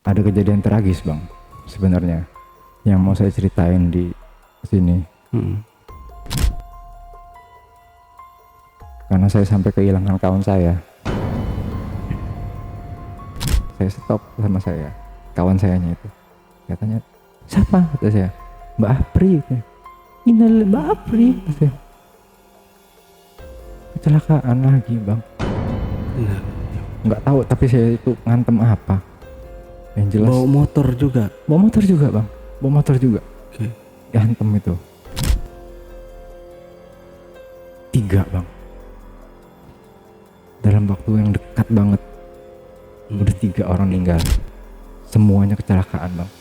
ada kejadian tragis bang sebenarnya yang mau saya ceritain di sini. Karena saya sampai kehilangan kawan saya. Saya stop sama kawan sayanya itu. Katanya, siapa? Kata saya, Mbak Apri. Ini Mbak Apri. Kata saya. Kecelakaan lagi bang. Nggak tahu tapi saya itu ngantem apa. Yang jelas. Bawa motor juga. Bawa motor juga bang. Bawa motor juga. Oke. Ngantem itu. 3 bang. Dalam waktu yang dekat banget. Udah 3 orang meninggal. Semuanya kecelakaan bang.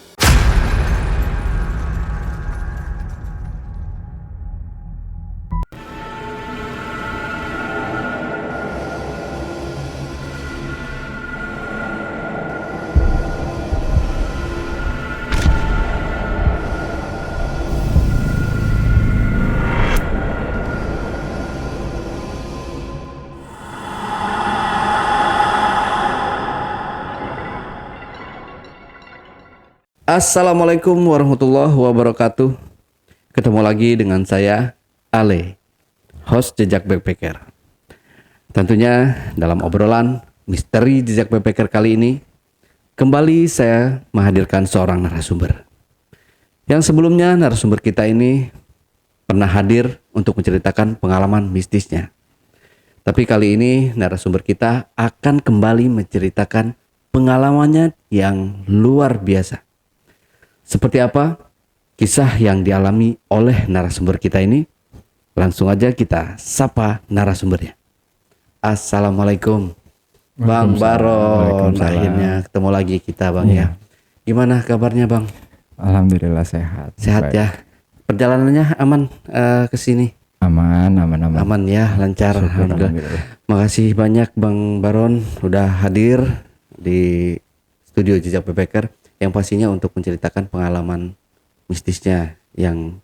Assalamualaikum warahmatullahi wabarakatuh. Ketemu lagi dengan saya, Ale, host Jejak Backpacker. Tentunya dalam obrolan misteri Jejak Backpacker kali ini, kembali saya menghadirkan seorang narasumber. Yang sebelumnya narasumber kita ini pernah hadir untuk menceritakan pengalaman mistisnya. Tapi kali ini narasumber kita akan kembali menceritakan pengalamannya yang luar biasa. Seperti apa kisah yang dialami oleh narasumber kita ini? Langsung aja kita sapa narasumbernya. Assalamualaikum Bang Baron. Akhirnya ketemu lagi kita Bang ya. Gimana kabarnya Bang? Alhamdulillah sehat. Sehat baik. ya. Perjalanannya aman ke sini? Aman. Aman ya, lancar. Alhamdulillah. Makasih banyak Bang Baron udah hadir di studio Jejak Backpacker. Yang pastinya untuk menceritakan pengalaman mistisnya yang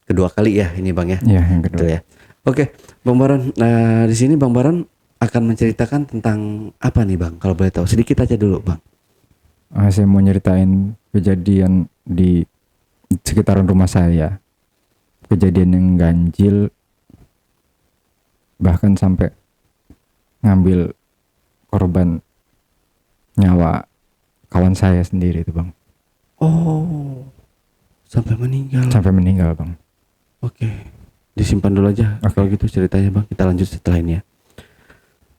kedua kali ya ini Bang ya. Iya, yang kedua. Betul ya. Oke, Bang Baron. Di sini Bang Baron akan menceritakan tentang apa nih Bang? Kalau boleh tahu sedikit aja dulu Bang. Saya mau nyeritain kejadian di sekitaran rumah saya. Kejadian yang ganjil, bahkan sampai ngambil korban nyawa kawan saya sendiri itu bang. Oh, sampai meninggal. Sampai meninggal bang. Oke, disimpan dulu aja. Kalau gitu ceritanya Bang, kita lanjut setelah ini ya.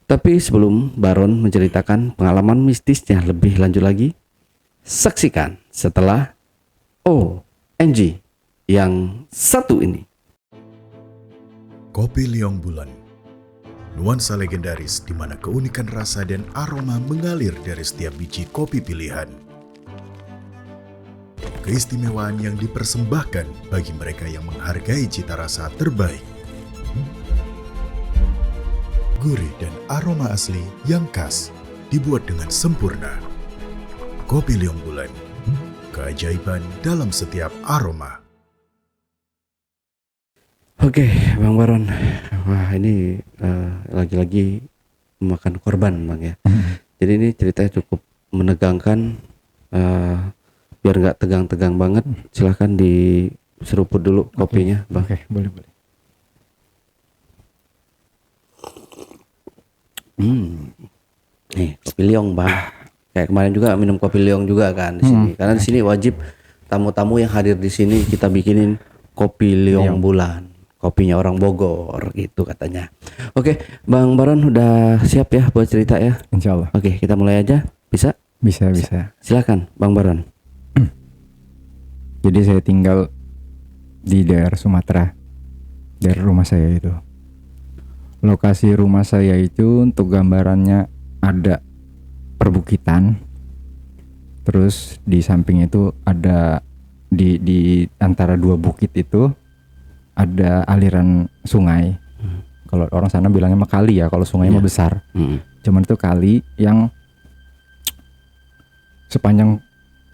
Tapi sebelum Baron menceritakan pengalaman mistisnya lebih lanjut lagi, saksikan setelah ONG yang satu ini. Kopi Liong Bulan, nuansa legendaris di mana keunikan rasa dan aroma mengalir dari setiap biji kopi pilihan. Keistimewaan yang dipersembahkan bagi mereka yang menghargai cita rasa terbaik. Gurih dan aroma asli yang khas dibuat dengan sempurna. Kopi Liong Bulan, keajaiban dalam setiap aroma. Oke, Bang Baron. Wah, ini lagi-lagi memakan korban, Bang ya. Jadi ini ceritanya cukup menegangkan. Biar nggak tegang-tegang banget, silahkan diseruput dulu kopinya, Bang. Oke, boleh. Nih, kopi liong, Bang. Kayak kemarin juga minum kopi liong juga kan di sini. Karena di sini wajib tamu-tamu yang hadir di sini kita bikinin kopi liong bulan. Kopinya orang Bogor gitu katanya. Oke, Bang Baron udah siap ya buat cerita ya? Insya Allah. Oke, kita mulai aja. Bisa? Bisa. Silakan, Bang Baron. Jadi saya tinggal di daerah Sumatera, daerah rumah saya itu. Lokasi rumah saya itu untuk gambarannya ada perbukitan, terus di samping itu ada di antara 2 bukit itu ada aliran sungai. Kalau orang sana bilangnya mah kali ya, kalau sungai mah besar. Cuman itu kali yang sepanjang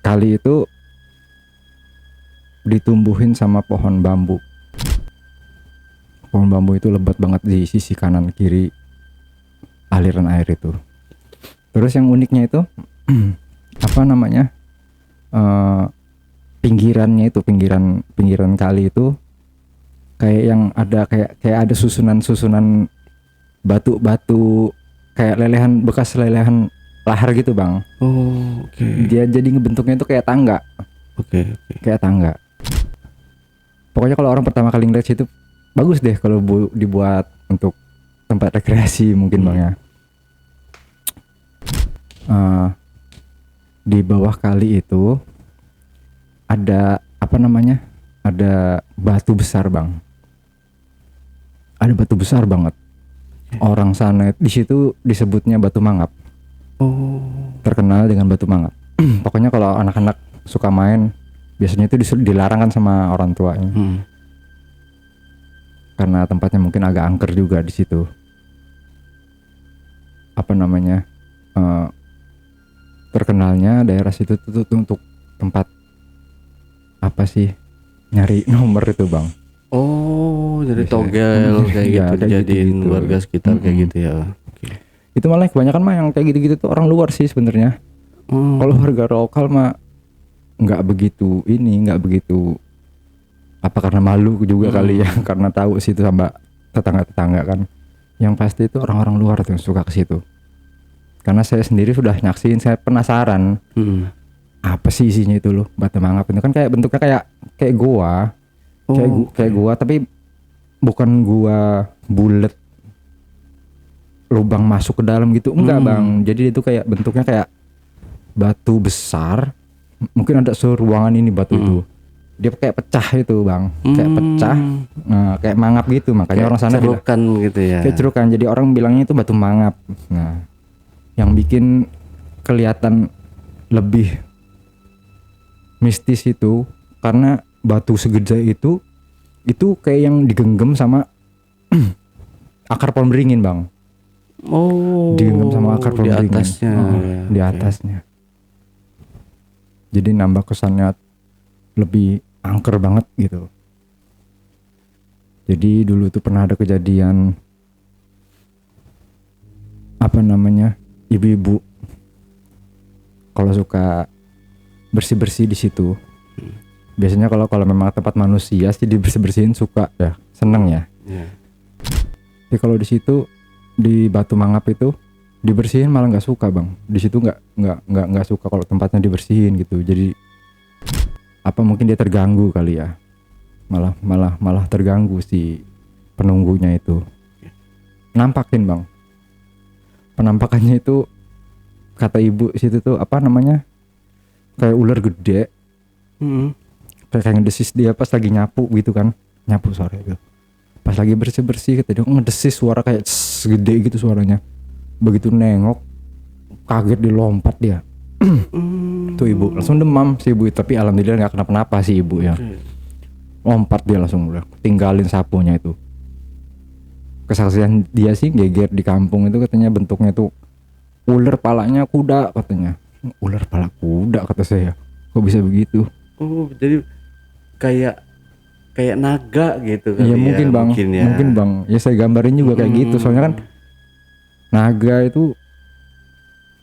kali itu ditumbuhin sama pohon bambu. Pohon bambu itu lebat banget di sisi kanan kiri aliran air itu. Terus yang uniknya itu apa namanya pinggirannya itu pinggiran kali itu kayak yang ada kayak ada susunan batu-batu kayak bekas lelehan lahar gitu bang. Oh, oke. Dia jadi ngebentuknya itu kayak tangga. Oke. Kayak tangga. Pokoknya kalau orang pertama kali ngeliat situ bagus deh kalau dibuat untuk tempat rekreasi mungkin bang ya. Di bawah kali itu ada apa namanya? Ada batu besar bang. Ada batu besar banget. Orang sana di situ disebutnya Batu Mangap. Oh. Terkenal dengan Batu Mangap. Pokoknya kalau anak-anak suka main biasanya itu dilarang kan sama orang tuanya. Karena tempatnya mungkin agak angker juga di situ. Apa namanya? Terkenalnya daerah situ tuh untuk tempat apa sih? Nyari nomor itu bang. Oh, jadi Bisa. togel kayak Iya, gitu, kayak jadiin gitu-gitu. warga sekitar kayak gitu ya. Oke. Itu malah kebanyakan mah yang kayak gitu-gitu tuh orang luar sih sebenarnya. Kalau warga lokal mah nggak begitu apa karena malu juga kali ya, karena tahu situ sama tetangga-tetangga kan. Yang pasti itu orang-orang luar tuh suka ke situ. Karena saya sendiri sudah nyaksiin, saya penasaran. Apa sih isinya itu loh, Batu Mangap itu kan kayak bentuknya kayak gua. Kayak gua tapi bukan gua bulet lubang masuk ke dalam gitu, enggak bang. Jadi itu kayak bentuknya kayak batu besar, mungkin ada seruangan ini batu itu, dia kayak pecah itu bang, kayak pecah, kayak mangap gitu, makanya kayak orang sana cerukan gitu ya. Kayak cerukan, jadi orang bilangnya itu Batu Mangap. Nah, yang bikin kelihatan lebih mistis itu karena batu segede itu kayak yang digenggam sama akar pohon beringin bang. Oh, Digenggam sama akar pohon di beringin. atasnya. Di atasnya. Jadi nambah kesannya lebih angker banget gitu. Jadi dulu tuh pernah ada kejadian apa namanya, ibu-ibu kalau suka bersih-bersih di situ. Biasanya kalau memang tempat manusia sih dibersih-bersihin suka ya, seneng ya. Tapi kalau di situ di Batu Mangap itu dibersihin malah nggak suka bang. Di situ nggak suka kalau tempatnya dibersihin gitu. Jadi apa mungkin dia terganggu kali ya. Malah terganggu si penunggunya itu. Nampakin bang. Penampakannya itu kata ibu situ tuh apa namanya? Kayak ular gede. Kayak ngedesis dia pas lagi nyapu gitu kan, nyapu sore gitu. Pas lagi bersih kata dia ngedesis, suara kayak gede gitu suaranya. Begitu nengok kaget, dilompat dia. Tuh ibu langsung demam si ibu, tapi alhamdulillah nggak kenapa-napa si ibu ya. Lompat dia langsung, udah tinggalin sapunya itu. Kesaksian dia sih geger di kampung itu, katanya bentuknya tuh ular palanya kuda katanya. Ular pala kuda kata saya, kok bisa begitu? Oh, jadi kayak naga gitu kali Iya ya. mungkin bang, ya saya gambarin juga kayak gitu, soalnya kan naga itu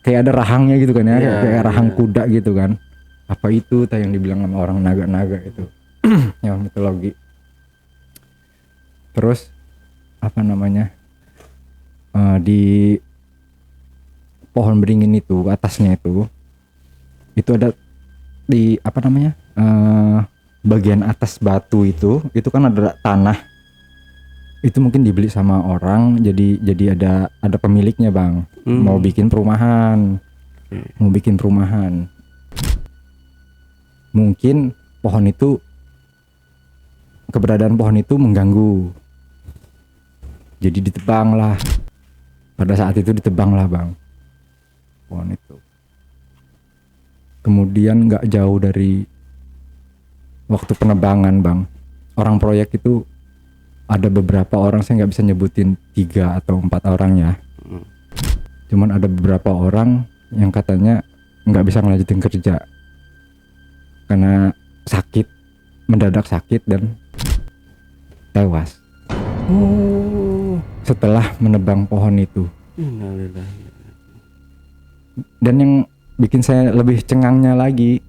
kayak ada rahangnya gitu kan ya, kayak rahang kuda gitu kan. Apa itu yang dibilang sama orang naga-naga itu yang mitologi. Terus apa namanya, di pohon beringin itu atasnya itu ada di apa namanya, bagian atas batu itu kan ada tanah. Itu mungkin dibeli sama orang, jadi ada pemiliknya bang. Mau bikin perumahan. Mungkin keberadaan pohon itu mengganggu, jadi ditebang lah. Pada saat itu ditebang lah bang pohon itu. Kemudian nggak jauh dari waktu penebangan bang, orang proyek itu ada beberapa orang, saya nggak bisa nyebutin 3 atau 4 orang ya. Cuman ada beberapa orang yang katanya nggak bisa ngelanjutin kerja karena mendadak sakit dan tewas. Setelah menebang pohon itu. Dan yang bikin saya lebih cengangnya lagi,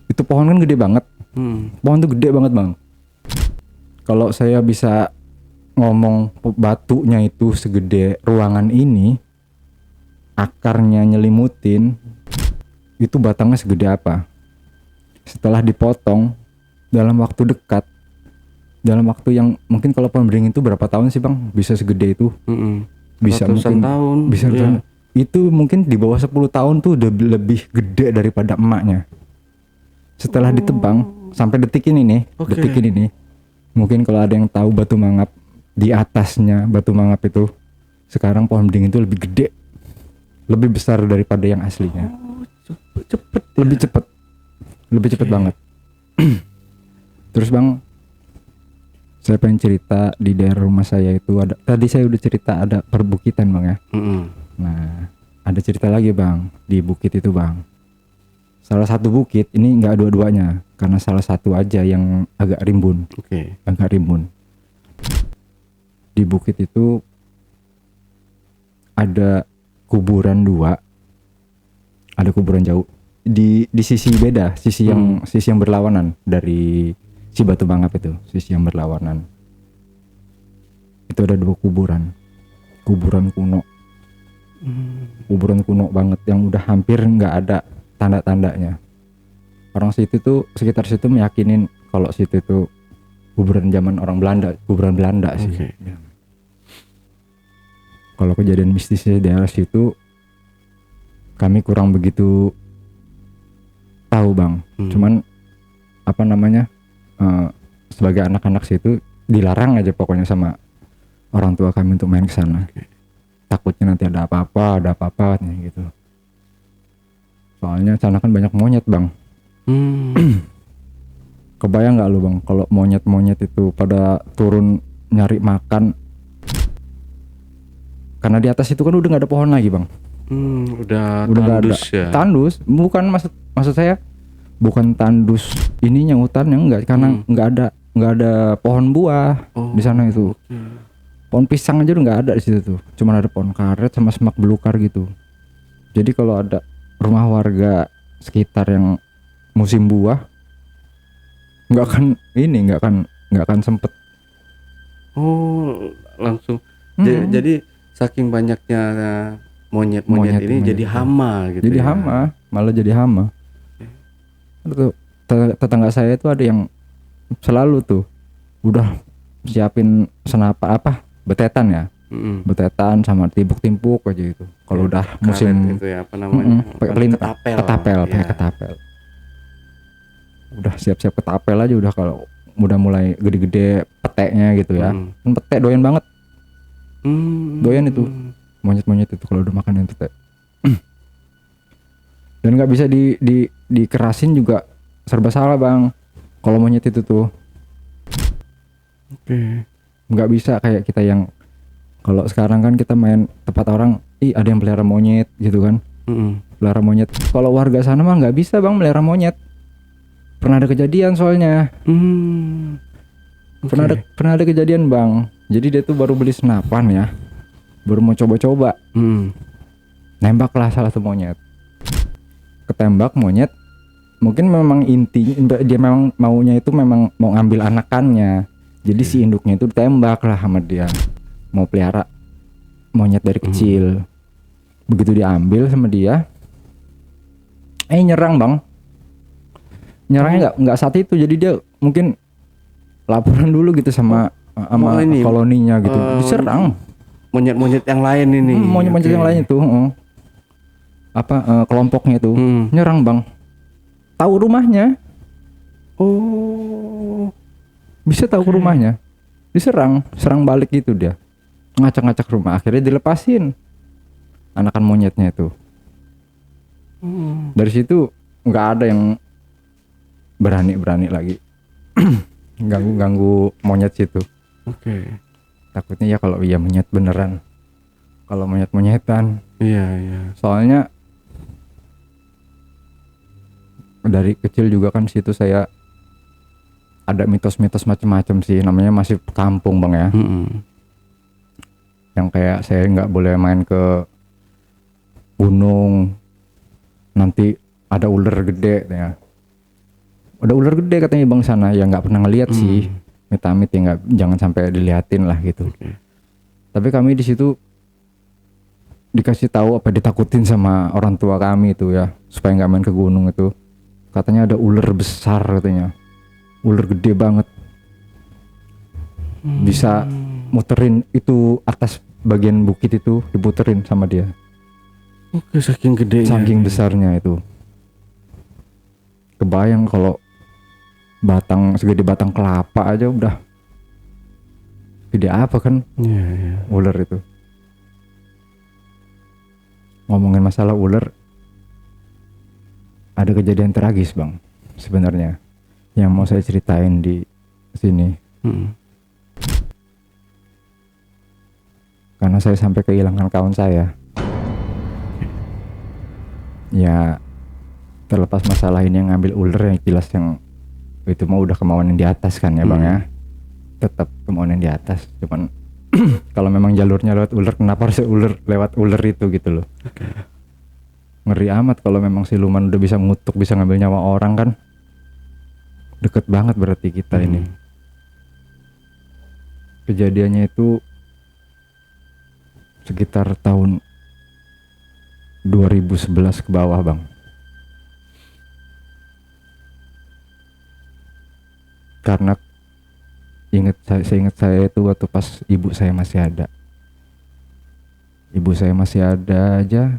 itu pohon kan gede banget. Pohon tuh gede banget bang. Kalau saya bisa ngomong batunya itu segede ruangan ini, akarnya nyelimutin, itu batangnya segede apa? Setelah dipotong dalam waktu dekat, dalam waktu yang mungkin kalau pohon beringin itu berapa tahun sih bang? Bisa segede itu? Bisa Ratusan mungkin tahun. bisa Iya. itu mungkin di bawah 10 tahun tuh udah lebih gede daripada emaknya. Setelah ditebang sampai detik ini nih, Oke. detik ini nih. Mungkin kalau ada yang tahu batu mangap, di atasnya batu mangap itu sekarang pohon beringin itu lebih gede, lebih besar daripada yang aslinya. Cepet. Lebih cepet banget. Terus bang, saya pengen cerita di daerah rumah saya itu ada, tadi saya udah cerita ada perbukitan bang ya. Nah ada cerita lagi bang di bukit itu bang. Salah satu bukit ini nggak dua-duanya, karena salah satu aja yang agak rimbun. Agak rimbun. Di bukit itu ada kuburan dua, ada kuburan jauh di sisi beda, sisi yang berlawanan dari si batu mangap itu, sisi yang berlawanan. Itu ada dua kuburan kuno, kuburan kuno banget yang udah hampir nggak ada tanda-tandanya. Orang situ tuh, sekitar situ meyakinin kalau situ tuh kuburan zaman orang Belanda, kuburan Belanda sih. Ya. Kalau kejadian mistis di daerah situ kami kurang begitu tahu bang. Cuman apa namanya, sebagai anak-anak situ dilarang aja pokoknya sama orang tua kami untuk main ke sana. Takutnya nanti ada apa-apa gitu. Soalnya sana kan banyak monyet bang. Kebayang nggak lu bang kalau monyet itu pada turun nyari makan, karena di atas itu kan udah nggak ada pohon lagi bang. Udah nggak tandus ada. ya. Tandus bukan, maksud saya bukan tandus ininya, hutannya enggak, karena nggak ada pohon buah di sana itu. Pohon pisang aja udah nggak ada di situ tuh, cuma ada pohon karet sama semak belukar gitu. Jadi kalau ada rumah warga sekitar yang musim buah, nggak akan sempet. Langsung. Jadi saking banyaknya monyet ini jadi hama gitu. Jadi ya. malah jadi hama. Tuh, tetangga saya itu ada yang selalu tuh udah siapin betetan ya. Betetan sama timpuk aja itu. Kalau udah musim itu ya, apa namanya? ketapel. Udah siap-siap ketapel aja udah, kalau udah mulai gede-gede peteknya gitu ya. Kan petek doyan banget. Doyan itu monyet-monyet itu kalau udah makan yang petek. Dan nggak bisa dikerasin juga, serba salah bang. Kalau monyet itu tuh nggak bisa kayak kita yang, kalau sekarang kan kita main tempat orang, ada yang pelihara monyet gitu kan. Pelihara monyet. Kalau warga sana mah nggak bisa bang melihara monyet. Pernah ada kejadian soalnya. Pernah ada kejadian bang. Jadi dia tuh baru beli senapan ya, baru mau coba-coba. Nembaklah salah satu monyet. Ketembak monyet. Mungkin memang intinya dia memang maunya itu memang mau ngambil anakannya. Jadi si induknya itu ditembak lah sama dia. Mau pelihara monyet dari kecil. Begitu diambil sama dia, nyerang bang. Nyerangnya nggak saat itu, jadi dia mungkin laporan dulu gitu sama koloninya gitu. Diserang monyet-monyet yang lain ini. Monyet-monyet yang lain itu, kelompoknya itu nyerang bang. Tahu rumahnya. Bisa tahu ke rumahnya. Serang balik gitu dia. Ngacak-ngacak rumah, akhirnya dilepasin anakan monyetnya itu. Dari situ nggak ada yang berani lagi ganggu monyet situ. Takutnya ya kalau monyet beneran, kalau monyet-monyetan. Soalnya dari kecil juga kan situ saya ada mitos-mitos macam-macam sih, namanya masih kampung bang ya. Yang kayak saya nggak boleh main ke gunung, nanti ada ular gede ya. Ada ular gede katanya bang sana, ya nggak pernah ngeliat sih, amit-amit ya nggak, jangan sampai diliatin lah gitu. Tapi kami di situ dikasih tahu apa ditakutin sama orang tua kami itu ya, supaya nggak main ke gunung itu. Katanya ada ular besar katanya, ular gede banget, bisa muterin itu atas bagian bukit itu diputerin sama dia. Oke, saking gedenya. Saking besarnya itu. Kebayang kalau batang segede batang kelapa aja udah gede apa kan Iya. ular itu. Ngomongin masalah ular, ada kejadian tragis bang sebenarnya yang mau saya ceritain di sini. Karena saya sampai kehilangan kawan saya. Ya terlepas masalah ini yang ngambil ular, yang jelas yang itu mah udah kemauan yang di atas kan ya bang ya, tetap kemauan yang di atas. Cuman kalau memang jalurnya lewat ular, kenapa harus lewat ular itu gitu loh. Ngeri amat kalau memang siluman udah bisa ngutuk, bisa ngambil nyawa orang kan. Deket banget berarti kita ini. Kejadiannya itu sekitar tahun 2011 ke bawah bang. Karena saya ingat saya itu waktu pas ibu saya masih ada. Ibu saya masih ada aja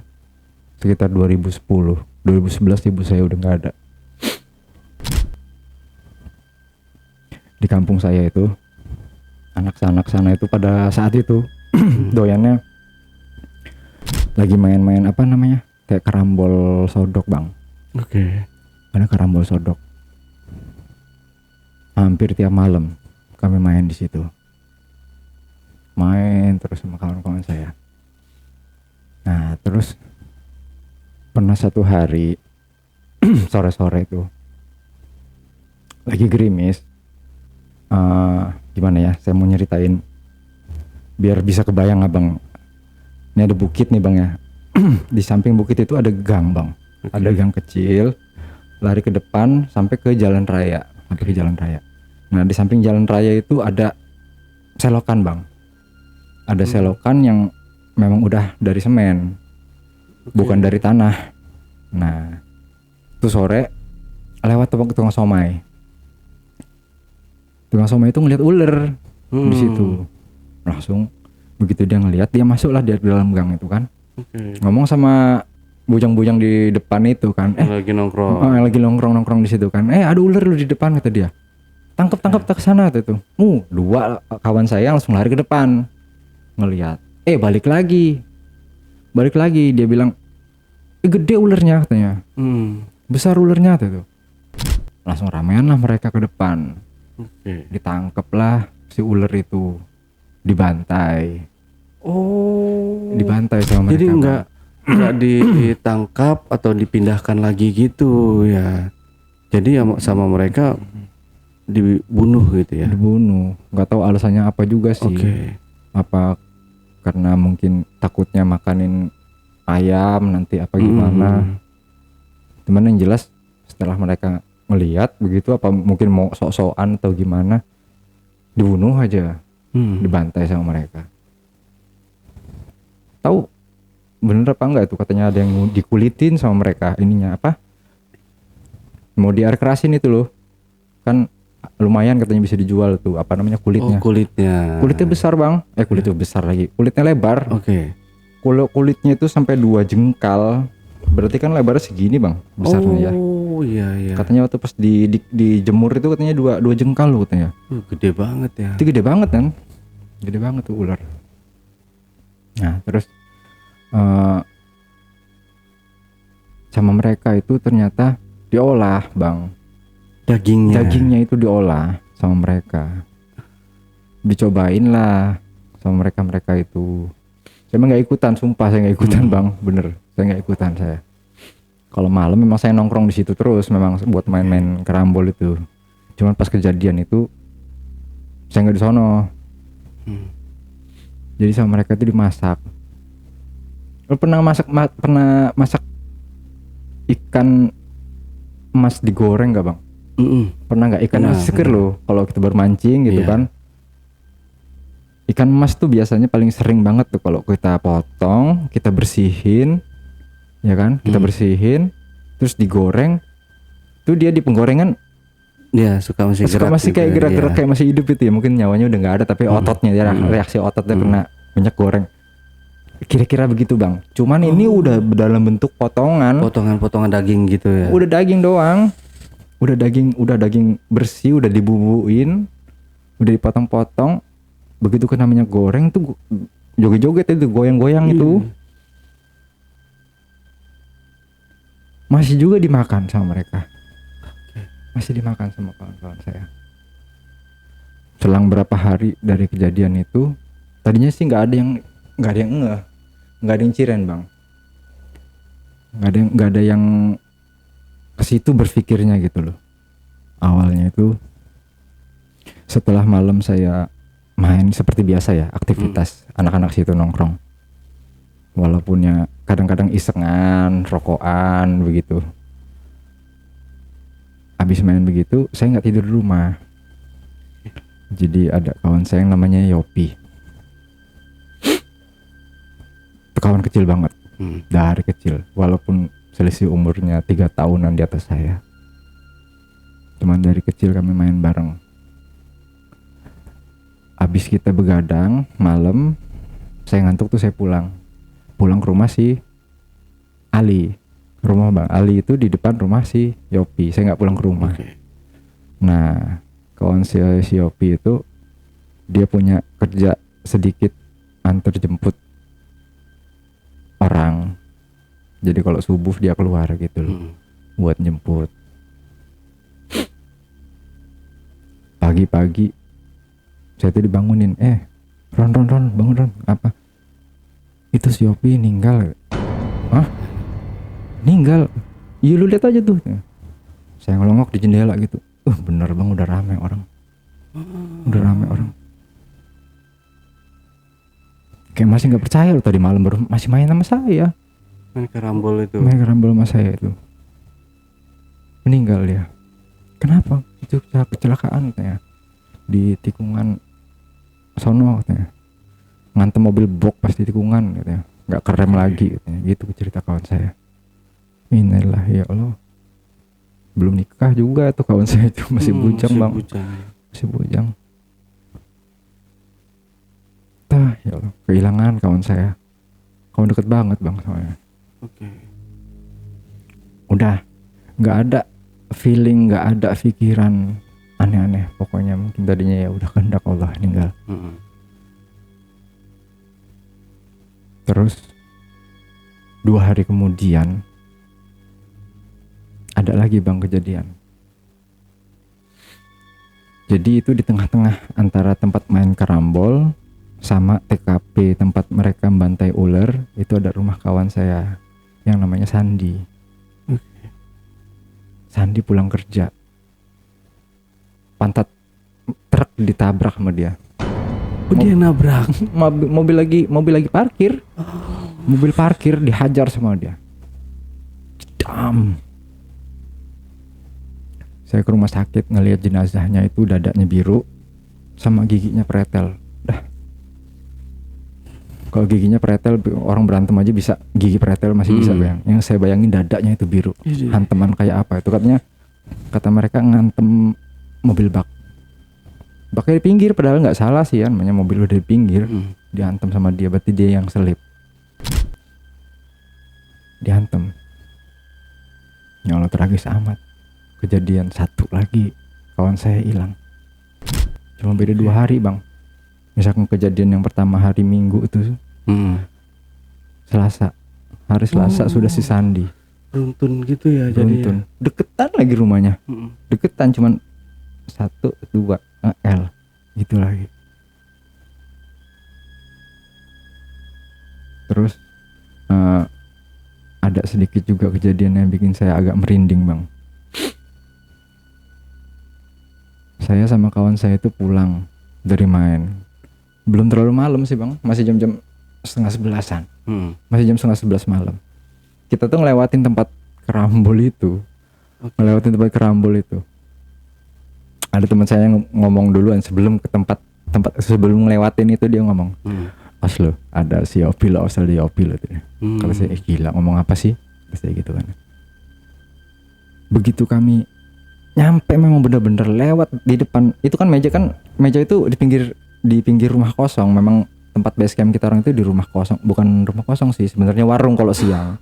sekitar 2010. 2011 ibu saya udah nggak ada. Di kampung saya itu anak-anak sana itu pada saat itu doyannya lagi main-main apa namanya, kayak karambol sodok bang. Oke. Ada karambol sodok. Hampir tiap malam kami main di situ. Main terus sama kawan-kawan saya. Nah, terus pernah satu hari sore-sore itu lagi gerimis. Gimana ya? Saya mau nyeritain biar bisa kebayang abang. Ini ada bukit nih bang ya. Di samping bukit itu ada gang bang. Ada gang kecil. Lari ke depan sampai ke jalan raya. Nah di samping jalan raya itu ada selokan bang. Ada selokan yang memang udah dari semen, bukan dari tanah. Nah itu sore lewat tukang somai. Tukang somai itu ngeliat ular di situ. Langsung begitu dia ngeliat, dia masuklah di dalam gang itu kan. Ngomong sama bujang-bujang di depan itu kan. Lagi nongkrong. Lagi nongkrong di situ kan. Ada ular lu di depan kata dia. Tangkap ke sana tuh. Dua kawan saya langsung lari ke depan. Ngelihat. Balik lagi dia bilang, gede ularnya katanya. Besar ularnya tuh. Langsung ramean lah mereka ke depan. Ditangkep lah si ular itu. Dibantai. Dibantai sama mereka. Jadi enggak ditangkap atau dipindahkan lagi gitu ya. Jadi ya sama mereka dibunuh gitu ya. Dibunuh. Nggak tahu alasannya apa juga sih. Apa karena mungkin takutnya makanin ayam nanti apa gimana. Cuman yang jelas setelah mereka melihat begitu, apa mungkin mau sok-sokan atau gimana, dibunuh aja. Dibantai sama mereka. Tahu bener apa enggak itu, katanya ada yang dikulitin sama mereka ininya apa, mau di air kerasin itu loh kan, lumayan katanya bisa dijual tuh apa namanya kulitnya. Kulitnya besar bang, kulitnya besar lagi, kulitnya lebar. Kalau kulitnya itu sampai 2 jengkal, berarti kan lebarnya segini bang, besarnya ya. Iya. Katanya waktu pas dijemur itu katanya 2 jengkal loh katanya. Gede banget ya. Itu gede banget kan, gede banget tuh ular. Nah terus sama mereka itu ternyata diolah bang, dagingnya itu diolah sama mereka, dicobain lah sama mereka itu. Saya emang nggak ikutan, sumpah saya nggak ikutan bang, bener saya nggak ikutan. Saya kalau malam memang saya nongkrong di situ terus, memang buat main-main kerambol itu. Cuman pas kejadian itu saya nggak di sono. Jadi sama mereka itu dimasak. Lu pernah masak ikan emas digoreng nggak bang? Pernah nggak? Ikan Pernah, emas seger loh kalau kita bermancing gitu Iya. kan. Ikan emas tuh biasanya paling sering banget tuh kalau kita potong, kita bersihin, ya kan? Kita bersihin, terus digoreng. Tuh dia di penggorengan Iya, suka masih suka gerak masih gitu kayak ya, gerak-gerak iya. kayak masih hidup itu ya. Mungkin nyawanya udah nggak ada tapi ototnya dia reaksi ototnya kena minyak goreng. Kira-kira begitu bang. Cuman ini udah dalam bentuk potongan. Potongan-potongan daging gitu ya. Udah daging doang. Udah daging bersih, udah dibubuin, udah dipotong-potong. Begitu kena minyak goreng tuh joget-joget itu, goyang-goyang itu. Masih juga dimakan sama mereka. Masih dimakan sama kawan-kawan saya. Selang berapa hari dari kejadian itu, tadinya sih nggak ada yang ngeh, nggak ada yang ciren bang, nggak ada yang ke situ berpikirnya gitu loh. Awalnya itu setelah malam saya main seperti biasa ya, aktivitas anak-anak situ nongkrong, walaupun ya kadang-kadang isengan, rokokan begitu. Habis main begitu, saya nggak tidur di rumah. Jadi ada kawan saya yang namanya Yopi. Itu kawan kecil banget, dari kecil. Walaupun selisih umurnya 3 tahunan di atas saya. Cuman dari kecil kami main bareng. Habis kita begadang malam, saya ngantuk tuh saya pulang ke rumah si Ali. Rumah Bang Ali itu di depan rumah si Yopi. Saya nggak pulang ke rumah. Nah, kawan si Yopi itu dia punya kerja sedikit antar jemput orang. Jadi kalau subuh dia keluar gitu loh, buat jemput. Pagi-pagi saya tuh dibangunin, Ron, bangun Ron. Apa? Itu si Yopi meninggal. Hah? Meninggal? Iya lu lihat aja tuh. Saya ngelongok di jendela gitu. Bener bang, udah rame orang. Kayak masih nggak percaya loh, tadi malam baru masih main sama saya. Main karambol itu. Main karambol sama saya itu. Meninggal dia. Kenapa? Itu kecelakaan katanya. Di tikungan sono katanya. Ngantem mobil box pas di tikungan katanya. Nggak kerem lagi katanya. Gitu cerita kawan saya. Inilah ya Allah. Belum nikah juga tuh kawan saya itu, masih bujang bang. Masih bujang. Tah ya Allah, kehilangan kawan saya. Kawan deket banget bang soalnya. Udah nggak ada feeling, nggak ada pikiran aneh-aneh. Pokoknya mungkin tadinya ya udah kehendak Allah meninggal. Terus 2 hari kemudian ada lagi bang kejadian. Jadi itu di tengah-tengah antara tempat main karambol sama TKP tempat mereka membantai ular, itu ada rumah kawan saya yang namanya Sandi. Sandi pulang kerja, pantat truk ditabrak sama dia. Dia nabrak. mobil lagi parkir. Mobil parkir dihajar sama dia. Dam. Saya ke rumah sakit ngelihat jenazahnya itu dadanya biru sama giginya pretel. Dah. Kalau giginya pretel orang berantem aja bisa, gigi pretel masih bisa bayang. Yang saya bayangin dadanya itu biru. Hanteman kayak apa itu? Kata mereka ngantem mobil bak. Baknya di pinggir, padahal nggak salah sih ya, namanya mobil udah di pinggir. Dihantam sama dia, berarti dia yang selip. Dihantam. Ya Allah, tragis amat. Kejadian satu lagi, kawan saya hilang. Cuma beda 2 hari bang. Misalkan kejadian yang pertama hari Minggu itu Selasa, hari Selasa sudah si Sandi. Beruntun gitu ya. Beruntun. Deketan lagi rumahnya. Deketan cuman 1, 2 L gitu lagi. Terus ada sedikit juga kejadian yang bikin saya agak merinding bang. Saya sama kawan saya itu pulang dari main. Belum terlalu malam sih bang, masih jam-jam 10:30-an. Masih jam 10:30 malam. Kita tuh ngelewatin tempat kerambol itu. Ngelewatin tempat kerambol itu. Ada teman saya yang ngomong duluan sebelum ke tempat sebelum ngelewatin itu, dia ngomong, "Os lo, ada si Opi lo, asal di Opi lo." Kalau saya gila, ngomong apa sih? Saya gitu kan. Begitu kami nyampe, memang bener-bener lewat di depan. Itu kan meja itu di pinggir rumah kosong. Memang tempat base camp kita orang itu di rumah kosong, bukan rumah kosong sih sebenarnya, warung kalau siang.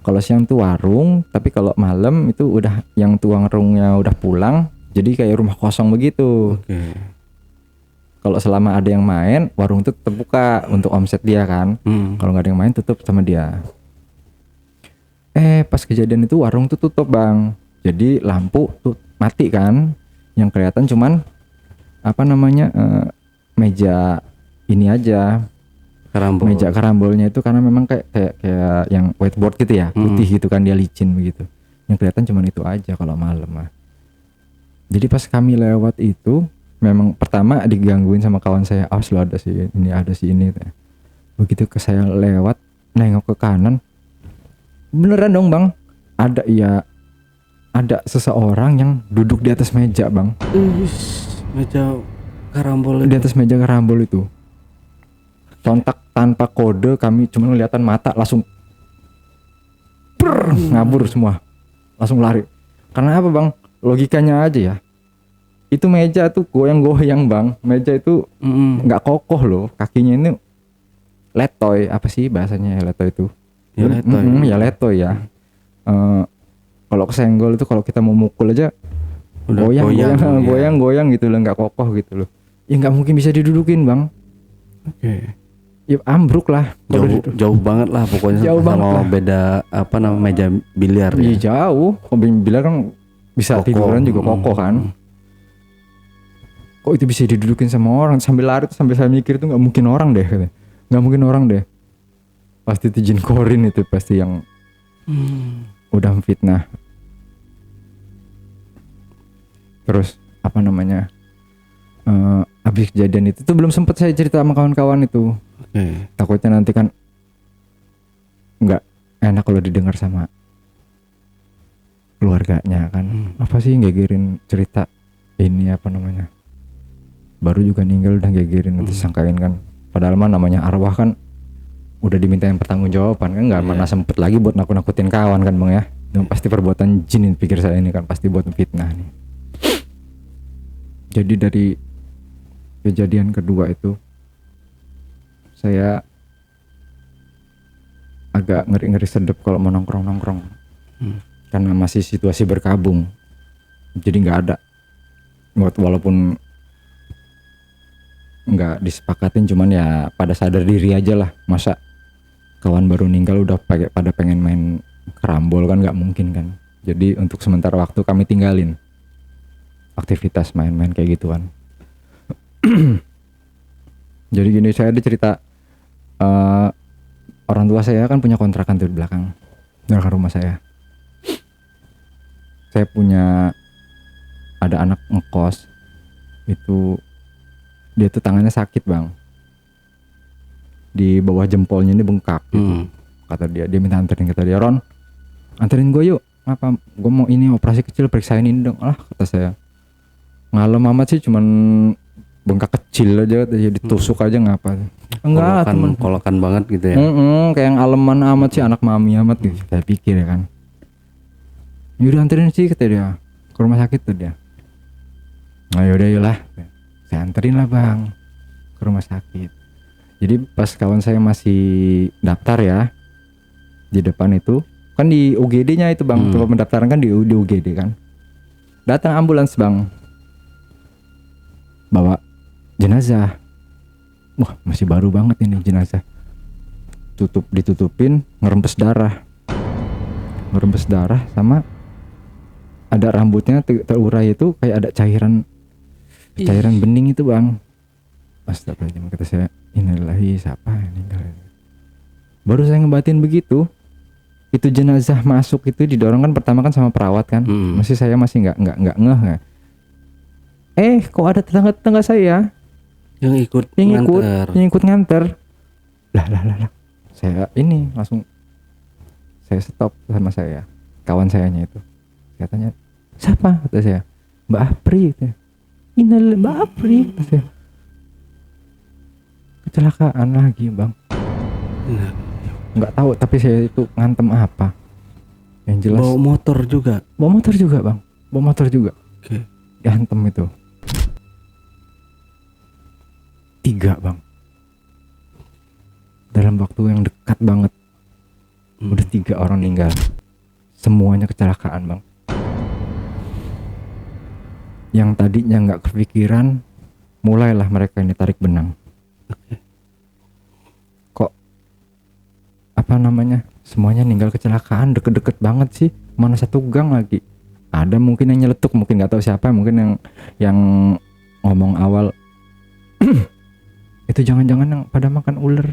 Kalau siang tuh warung, tapi kalau malam itu udah yang tuang-rungnya udah pulang, jadi kayak rumah kosong begitu. Kalau selama ada yang main, warung itu tetap buka untuk omset dia kan. Kalau nggak ada yang main, tutup sama dia. Pas kejadian itu warung tuh tutup bang, jadi lampu tuh mati kan. Yang kelihatan cuman meja ini aja, meja karambolnya itu, karena memang kayak yang whiteboard gitu ya, putih gitu kan, dia licin begitu. Yang kelihatan cuman itu aja kalau malam mah. Jadi pas kami lewat itu, memang pertama digangguin sama kawan saya, "Awas lo, ada sih ini." Begitu ke saya lewat, nengok ke kanan, beneran dong bang, ada seseorang yang duduk di atas meja bang. Meja karambol di atas meja karambol itu. Sontak tanpa kode, kami cuma kelihatan mata langsung ngabur semua, langsung lari. Karena apa bang? Logikanya aja ya, itu meja tuh goyang-goyang bang. Meja itu nggak kokoh loh, kakinya ini letoy. Apa sih bahasanya letoy itu? Ya letoy ya. Kalau kesenggol itu, kalau kita mau mukul aja goyang gitu loh, nggak kokoh gitu loh. Ya nggak mungkin bisa didudukin bang. Ya ambruk lah. Jauh banget lah pokoknya. Jauh banget lah. Beda meja biliar ya. Iya jauh. Kalau biliar kan bisa kokoh. Tiduran juga kokoh kan. Kok itu bisa didudukin sama orang? Sambil lari, sambil saya mikir itu nggak mungkin orang deh. Nggak mungkin orang deh. Pasti itu jin korin itu, pasti yang udah fitnah. Terus habis kejadian itu tuh belum sempet saya cerita sama kawan-kawan itu. Takutnya nanti kan nggak enak kalau didengar sama keluarganya kan. Apa sih gegerin cerita ini baru juga ninggal udah gegerin, nanti sangkain kan. Padahal mah namanya arwah kan udah dimintain pertanggungjawaban kan, nggak mana sempet lagi buat nakut-nakutin kawan kan bang ya. Dan pasti perbuatan jin, pikir saya ini kan pasti buat fitnah nih. Jadi dari kejadian kedua itu saya agak ngeri-ngeri sedep kalau mau nongkrong. Karena masih situasi berkabung, jadi nggak ada, walaupun nggak disepakatin, cuman ya pada sadar diri aja lah. Masa kawan baru ninggal udah pada pengen main kerambol kan, nggak mungkin kan. Jadi untuk sementara waktu kami tinggalin aktivitas main-main kayak gituan. Jadi gini, saya ada cerita, orang tua saya kan punya kontrakan tuh di belakang rumah saya. Saya punya ada anak ngekos itu, dia tuh tangannya sakit bang, di bawah jempolnya ini bengkak gitu. Kata dia minta anterin, kata dia, "Ron, anterin gue yuk." "Apa? Gue mau ini operasi kecil, periksain ini dong." "Alah," kata saya, "ngalem amat sih, cuman bengkak kecil aja, jadi ditusuk aja ngapa." "Enggak, kolokan banget gitu ya." Kayak yang aleman amat sih, anak mami amat gitu. Saya pikir ya kan. "Yaudah anterin sih," kata dia, "ke rumah sakit tuh dia." "Nah yaudah yolah." Saya anterin lah bang ke rumah sakit. Jadi pas kawan saya masih daftar ya, di depan itu kan di UGD-nya itu bang, tempat pendaftaran kan di UGD kan. Datang ambulans bang, bawa jenazah. Wah masih baru banget ini jenazah. Ditutupin, ngerempes darah sama ada rambutnya terurai itu, kayak ada cairan bening itu bang. Astagfirullahaladzim, kata saya, innalillahi, siapa ini? Baru saya ngebatin begitu, itu jenazah masuk itu didorong kan pertama kan sama perawat kan. Saya masih nggak ngeh. Kok ada tetangga saya yang ikut nganter. Lah. Saya ini langsung saya stop sama saya. kawan sayanya itu. Katanya, siapa? Kata saya, Mbak Apri. Innalillahi, Mbak Apri. Kata saya. Kecelakaan lagi bang. Nah, Nggak tahu, tapi saya itu ngantem apa. Yang jelas. bawa motor juga. Bawa motor juga bang. Bawa motor juga. Oke. Diantem itu. 3 bang. Dalam waktu yang dekat banget. Udah 3 orang meninggal. Semuanya kecelakaan bang. Yang tadinya nggak kepikiran, mulailah mereka ini tarik benang. Kok apa namanya, semuanya meninggal kecelakaan, deket-deket banget sih, mana satu gang lagi. Ada mungkin yang nyeletuk, mungkin nggak tahu siapa, mungkin yang ngomong awal itu jangan-jangan yang pada makan ular.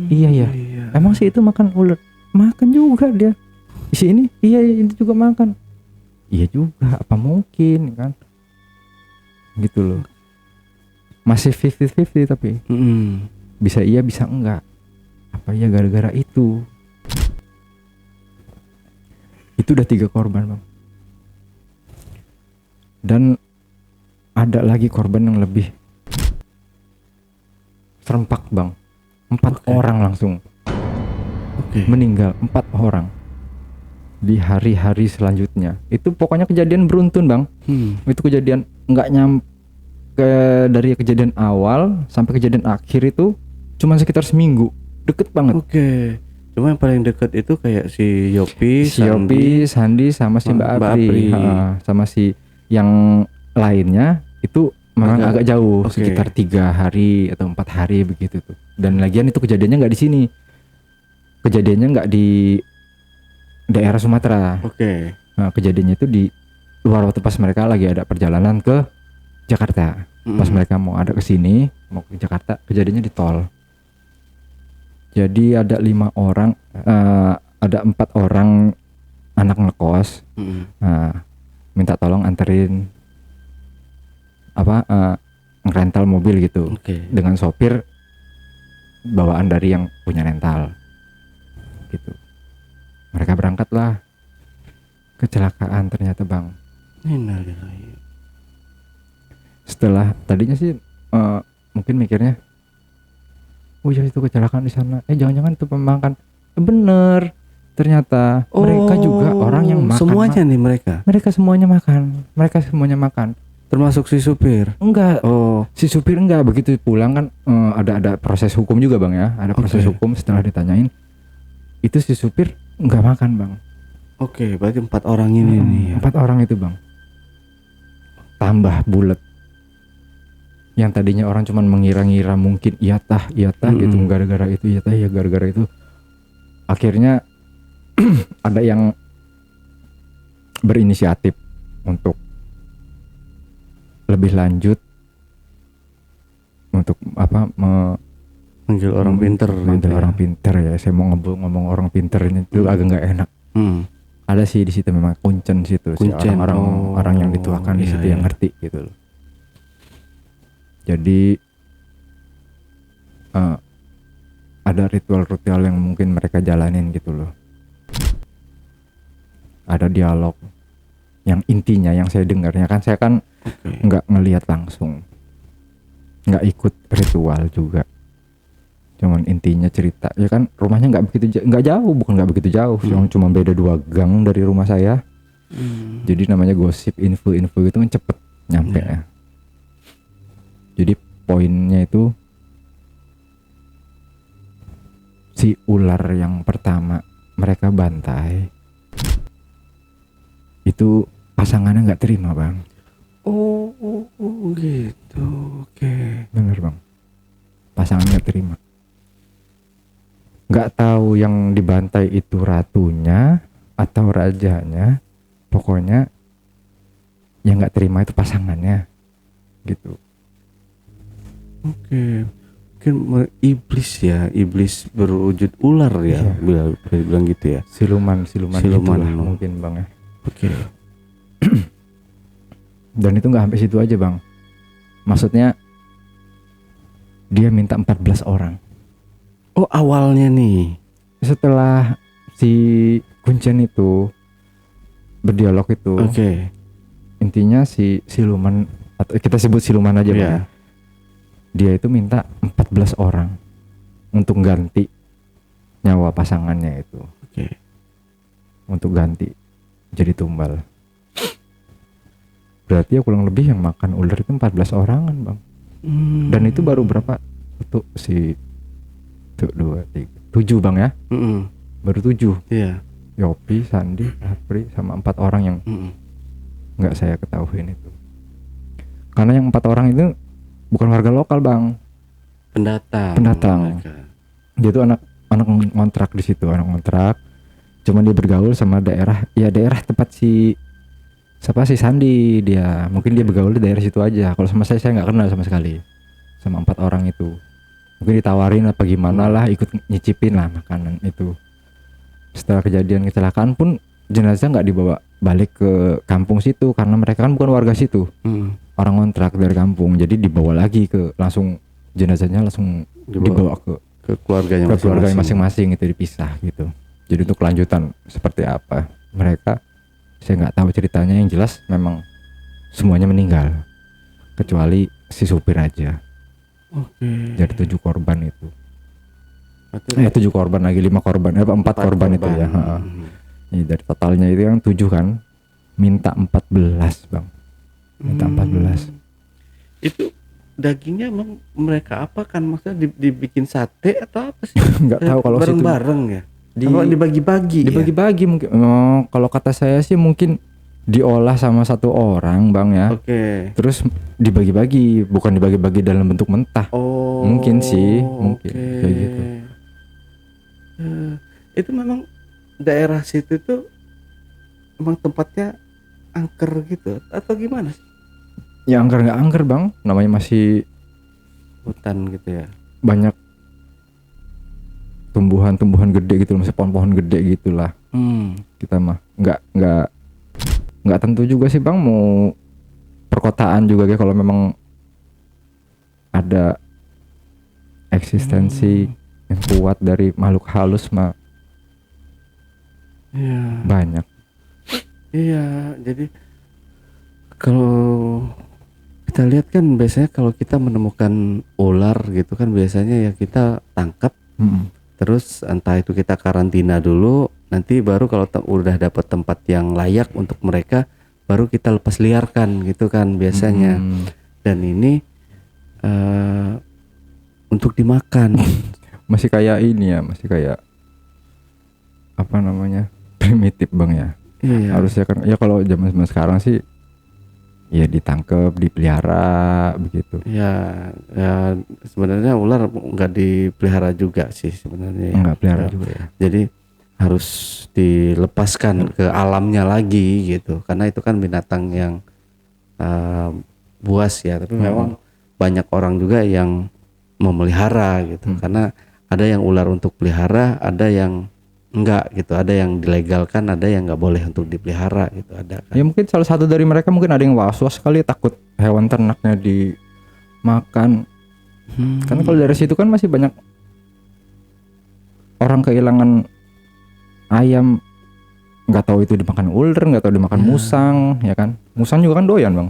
Iya ya, emang sih itu makan ular, makan juga dia. Di sini iya itu juga makan. Iya juga, apa mungkin kan? Gitu loh. Masih 50-50 tapi bisa iya bisa enggak. Apa iya gara-gara itu? Itu udah 3 korban bang. Dan ada lagi korban yang lebih serempak bang. 4 orang langsung meninggal, 4 orang di hari-hari selanjutnya. Itu pokoknya kejadian beruntun bang. Itu kejadian nggak nyampe dari kejadian awal sampai kejadian akhir itu cuma sekitar seminggu, deket banget. Cuma yang paling deket itu kayak si Yopi, Sandi sama si Mbak Apri. Sama si yang lainnya itu memang agak jauh, sekitar 3 hari atau 4 hari begitu tuh. Dan lagian itu kejadiannya nggak di sini, kejadiannya nggak di daerah Sumatera. Nah, kejadiannya itu di luar waktu pas mereka lagi ada perjalanan ke Jakarta. Pas mereka mau ada ke sini, mau ke Jakarta, kejadiannya di tol. Jadi ada 5 orang, ada 4 orang anak ngekos, minta tolong anterin ngerental mobil gitu, dengan sopir bawaan dari yang punya rental, gitu. Mereka berangkatlah, kecelakaan ternyata bang. Setelah tadinya sih mungkin mikirnya, oh ya itu kecelakaan di sana, jangan-jangan itu pembangkang. Bener, ternyata mereka juga orang yang makan. Semuanya nih mereka semuanya makan. Termasuk si supir? Enggak. Si supir enggak. Begitu pulang kan ada proses hukum juga bang ya. Ada proses hukum. Setelah ditanyain, itu si supir enggak makan bang. Berarti 4 orang ini nih ya. 4 orang itu bang. Tambah bulet. Yang tadinya orang cuman mengira-ngira mungkin iya tah gitu, gara-gara itu iya tah ya gara-gara itu. Akhirnya ada yang berinisiatif untuk lebih lanjut, untuk manggil orang pinter. Orang pinter ya. Saya mau ngomong orang pinter ini tuh agak nggak enak. Ada sih di situ memang kuncen situ, si orang yang dituakan di situ yang ngerti gitu loh. Jadi ada ritual-ritual yang mungkin mereka jalanin gitu loh. Ada dialog yang intinya yang saya dengarnya kan, saya kan nggak ngelihat langsung, nggak ikut ritual juga, cuman intinya cerita ya kan. Rumahnya nggak jauh, bukan nggak begitu jauh, cuma beda 2 gang dari rumah saya. Jadi namanya gosip, info itu kan cepet nyampe ya. Jadi poinnya itu si ular yang pertama mereka bantai itu pasangannya nggak terima bang. Gitu. Bener bang, pasangan nggak terima. Nggak tahu yang dibantai itu ratunya atau rajanya, pokoknya yang nggak terima itu pasangannya gitu. Mungkin iblis berwujud ular ya, bilang gitu ya. Siluman itulah mungkin bang ya. Dan itu nggak sampai situ aja bang, maksudnya dia minta 14 orang. Awalnya nih Setelah si Kuncen itu berdialog itu. Oke. Intinya si siluman, atau kita sebut siluman aja Bang Iya. ya. Dia itu minta 14 orang untuk ganti nyawa pasangannya itu. Oke. Untuk ganti jadi tumbal. Berarti ya kurang lebih yang makan ular itu 14 orangan Bang. Dan itu baru berapa? Tuh si 2, 3, 7 Bang ya. Baru 7. Iya. Yopi, Sandi, Apri sama 4 orang yang nggak saya ketahuin itu. Karena yang 4 orang itu bukan warga lokal Bang. Pendatang. Mereka. Dia tuh anak ngontrak di situ, anak ngontrak. Cuman dia bergaul sama daerah tempat si Sandi dia. Mungkin dia bergaul di daerah situ aja. Kalau sama saya nggak kenal sama sekali. Sama 4 orang itu. Mungkin ditawarin apa gimana lah, ikut nyicipin lah makanan itu. Setelah kejadian kecelakaan pun jenazah nggak dibawa balik ke kampung situ karena mereka kan bukan warga situ. Orang ngontrak dari kampung. Jadi dibawa lagi jenazahnya langsung dibawa ke keluarganya masing-masing itu, dipisah gitu. Jadi untuk kelanjutan seperti apa mereka saya nggak tahu ceritanya. Yang jelas memang semuanya meninggal kecuali si supir aja. Oke. Jadi 7 korban itu. 7 korban lagi 5 korban 4 korban itu ya. Jadi dari totalnya itu yang 7 kan minta 14 Bang. Minta 14. Itu dagingnya emang mereka apa kan, maksudnya dibikin sate atau apa sih? Nggak tahu kalau situ. Bareng-bareng ya. Apa dibagi-bagi? Dibagi-bagi mungkin. Kalau kata saya sih mungkin diolah sama 1 orang Bang ya. Oke. Terus dibagi-bagi, bukan dibagi-bagi dalam bentuk mentah. Oh. Mungkin sih, mungkin kayak gitu. Itu memang daerah situ tuh emang tempatnya angker gitu atau gimana sih? Ya angker nggak angker Bang, namanya masih Hutan gitu ya. banyak tumbuhan-tumbuhan gede gitu, masih pohon-pohon gede gitulah. Kita mah nggak tentu juga sih Bang mau perkotaan juga ya, kalau memang ada eksistensi yang kuat dari makhluk halus mah banyak. Iya, jadi kalau kita lihat kan biasanya kalau kita menemukan ular gitu kan biasanya ya kita tangkap, terus entah itu kita karantina dulu, nanti baru kalau udah dapat tempat yang layak untuk mereka baru kita lepas liarkan gitu kan biasanya. Dan ini untuk dimakan. Masih kayak ini ya, masih kayak apa namanya, primitif Bang ya. Iya. Harusnya kan ya kalau zaman sekarang sih ya ditangkap, dipelihara begitu. Ya sebenarnya ular nggak dipelihara juga sih sebenarnya. Nggak pelihara juga ya. Jadi harus dilepaskan ke alamnya lagi gitu, karena itu kan binatang yang buas ya. Tapi memang banyak orang juga yang memelihara gitu, karena ada yang ular untuk pelihara, ada yang enggak gitu, ada yang dilegalkan, ada yang nggak boleh untuk dipelihara gitu, ada kan. Ya mungkin salah satu dari mereka mungkin ada yang was-was kali, takut hewan ternaknya dimakan. Karena kalau dari situ kan masih banyak orang kehilangan ayam, nggak tahu itu dimakan ular, nggak tahu dimakan musang, ya kan? Musang juga kan doyan Bang.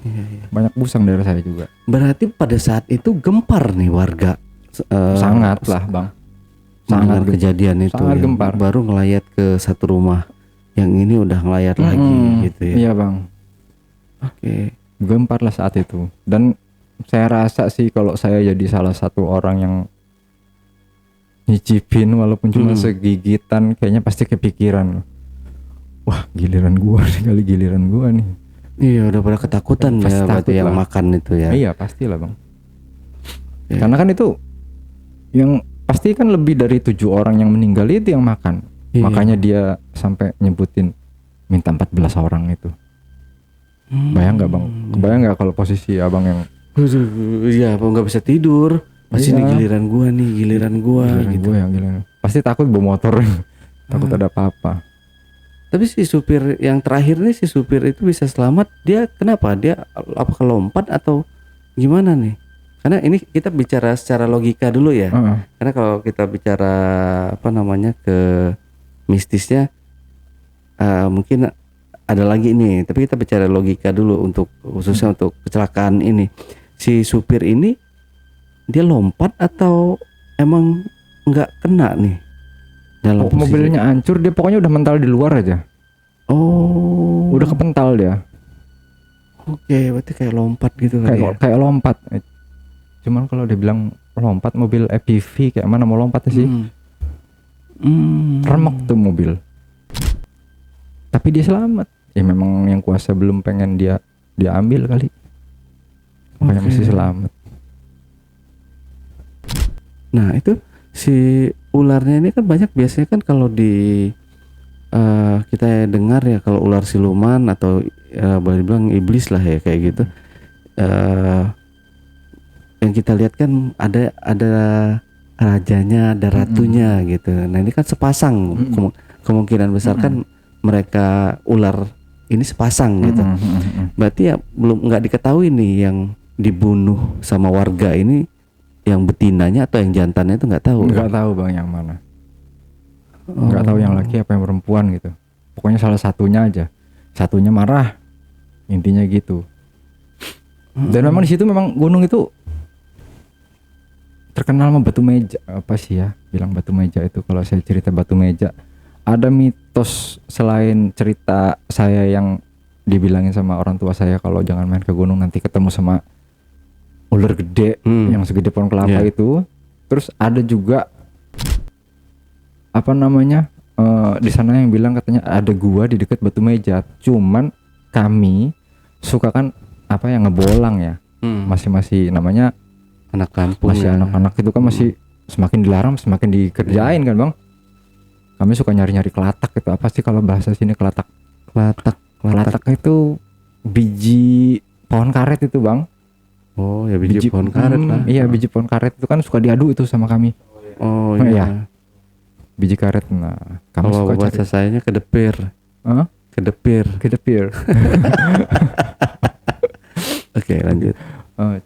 Iya. Banyak musang daerah saya juga. Berarti pada saat itu gempar nih warga. Sangat lah Bang. Sangat kejadian itu. Sangat ya. gempar. Baru ngelayat ke satu rumah, yang ini udah ngelayat lagi gitu ya. Iya Bang. Oke. Gempar lah saat itu. Dan saya rasa sih kalau saya jadi salah satu orang yang nyicipin walaupun cuma segigitan, kayaknya pasti kepikiran, wah giliran gua nih, kali giliran gua nih. Iya, udah pada ketakutan Pasti ya berarti yang takut lah. makan itu ya. Iya pastilah Bang. Ya. Karena kan itu yang pasti kan lebih dari 7 orang yang meninggal itu yang makan. Iya. Makanya dia sampai nyebutin minta 14 orang itu. Bayang nggak Bang? Kebayang nggak kalau posisi abang yang Iya, apa nggak bisa tidur? Pasti Iya. nih giliran gua gitu. giliran Gitu. gue yang giliran. Pasti takut bawa motor, takut ada apa-apa. Tapi si supir yang terakhir nih, si supir itu bisa selamat, dia kenapa? Dia apa kelompat atau gimana nih? Karena ini kita bicara secara logika dulu ya. Karena kalau kita bicara apa namanya ke mistisnya mungkin ada lagi ini, tapi kita bicara logika dulu untuk khususnya untuk kecelakaan ini. Si supir ini dia lompat atau emang nggak kena nih dalam posisi? Mobilnya hancur, dia pokoknya udah mental di luar aja. Oh, Udah kepental dia. Oke, berarti kayak lompat gitu kali ya. Kayak lompat. Cuman kalau dia bilang lompat, mobil FPV kayak mana mau lompatnya sih? Remek tuh mobil. Tapi dia selamat. Ya memang yang kuasa belum pengen dia ambil kali. Makanya masih selamat. Nah, itu si ularnya ini kan banyak biasanya kan kalau di kita dengar ya, kalau ular siluman atau boleh dibilang iblis lah ya kayak gitu. Yang kita lihat kan ada rajanya, ada ratunya gitu. Nah, ini kan sepasang. Kemungkinan besar kan mereka ular ini sepasang gitu. Berarti ya belum nggak diketahui nih yang dibunuh sama warga ini yang betinanya atau yang jantannya itu nggak tahu. Nggak tahu bang yang mana. Nggak tahu yang laki apa yang perempuan gitu. Pokoknya salah satunya aja. Satunya marah. Intinya gitu. Dan memang di situ memang gunung itu terkenal sama batu meja. Apa sih ya? Bilang batu meja itu, kalau saya cerita batu meja, ada mitos selain cerita saya yang dibilangin sama orang tua saya kalau jangan main ke gunung nanti ketemu sama ular gede yang segede pohon kelapa itu. Terus ada juga apa namanya di sana yang bilang katanya ada gua di dekat batu meja. Cuman kami suka kan apa yang ngebolang ya, masih namanya anak kampung, masih anak-anak itu kan masih semakin dilarang semakin dikerjain kan bang. Kami suka nyari-nyari kelatak itu. Apa sih kalau bahasa sini kelatak? Kelatak itu biji pohon karet itu bang. Oh ya, biji pohon karet lah. Iya, biji pohon karet itu kan suka diadu itu sama kami. Oh iya. Biji karet. Nah, kami kalau suka bahasa sayanya kedepir. Kedepir. Oke, lanjut.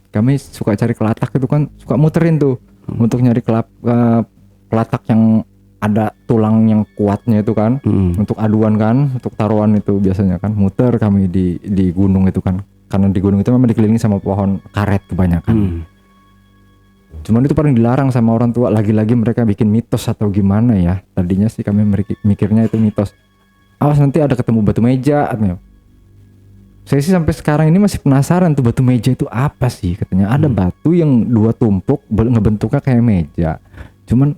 Kami suka cari kelatak itu kan, suka muterin tuh untuk nyari kelatak yang ada tulang yang kuatnya itu kan, untuk aduan kan, untuk taruhan itu biasanya kan. Muter kami di gunung itu kan, karena di gunung itu memang dikelilingi sama pohon karet kebanyakan. Cuman itu paling dilarang sama orang tua. Lagi-lagi mereka bikin mitos atau gimana ya. Tadinya sih kami mikirnya itu mitos. Awas nanti ada ketemu batu meja katanya. Saya sih sampai sekarang ini masih penasaran tuh batu meja itu apa sih. Katanya ada batu yang dua tumpuk ngebentuknya kayak meja. Cuman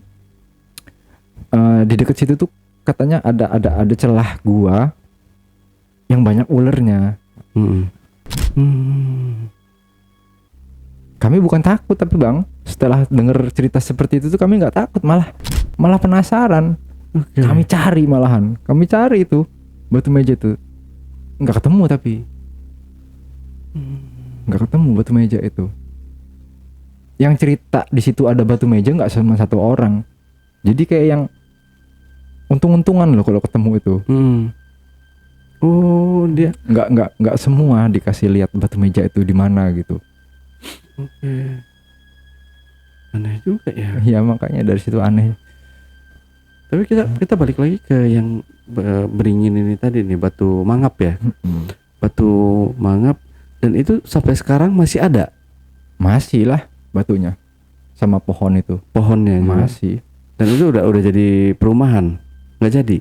di dekat situ tuh katanya ada celah gua yang banyak ulernya. Kami bukan takut tapi bang, setelah denger cerita seperti itu tuh kami nggak takut, malah penasaran. Kami cari itu batu meja itu, nggak ketemu tapi nggak ketemu batu meja itu. Yang cerita di situ ada batu meja nggak cuma satu orang, jadi kayak yang untung-untungan loh kalau ketemu itu. Oh, dia nggak semua dikasih lihat batu meja itu di mana gitu. Oke. Aneh juga ya. Iya, makanya dari situ aneh. Tapi kita balik lagi ke yang beringin ini tadi nih, batu mangap ya. Batu mangap, dan itu sampai sekarang masih ada. Masih lah batunya sama pohon itu. Pohonnya masih. Dan itu udah jadi perumahan. Nggak jadi.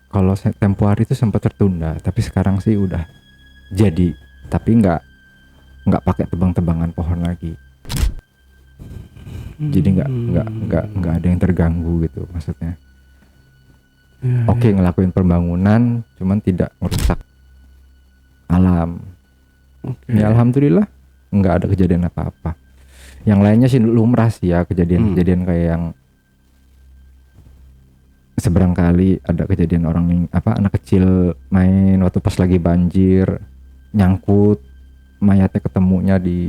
Kalau tempo hari itu sempat tertunda, tapi sekarang sih udah jadi, tapi nggak pakai tebang-tebangan pohon lagi. Jadi nggak ada yang terganggu gitu maksudnya. Oke, ngelakuin pembangunan, cuman tidak merusak alam. Ya alhamdulillah nggak ada kejadian apa-apa. Yang lainnya sih lumrah sih ya, kejadian kayak yang seberang kali ada kejadian anak kecil main waktu pas lagi banjir, nyangkut, mayatnya ketemunya di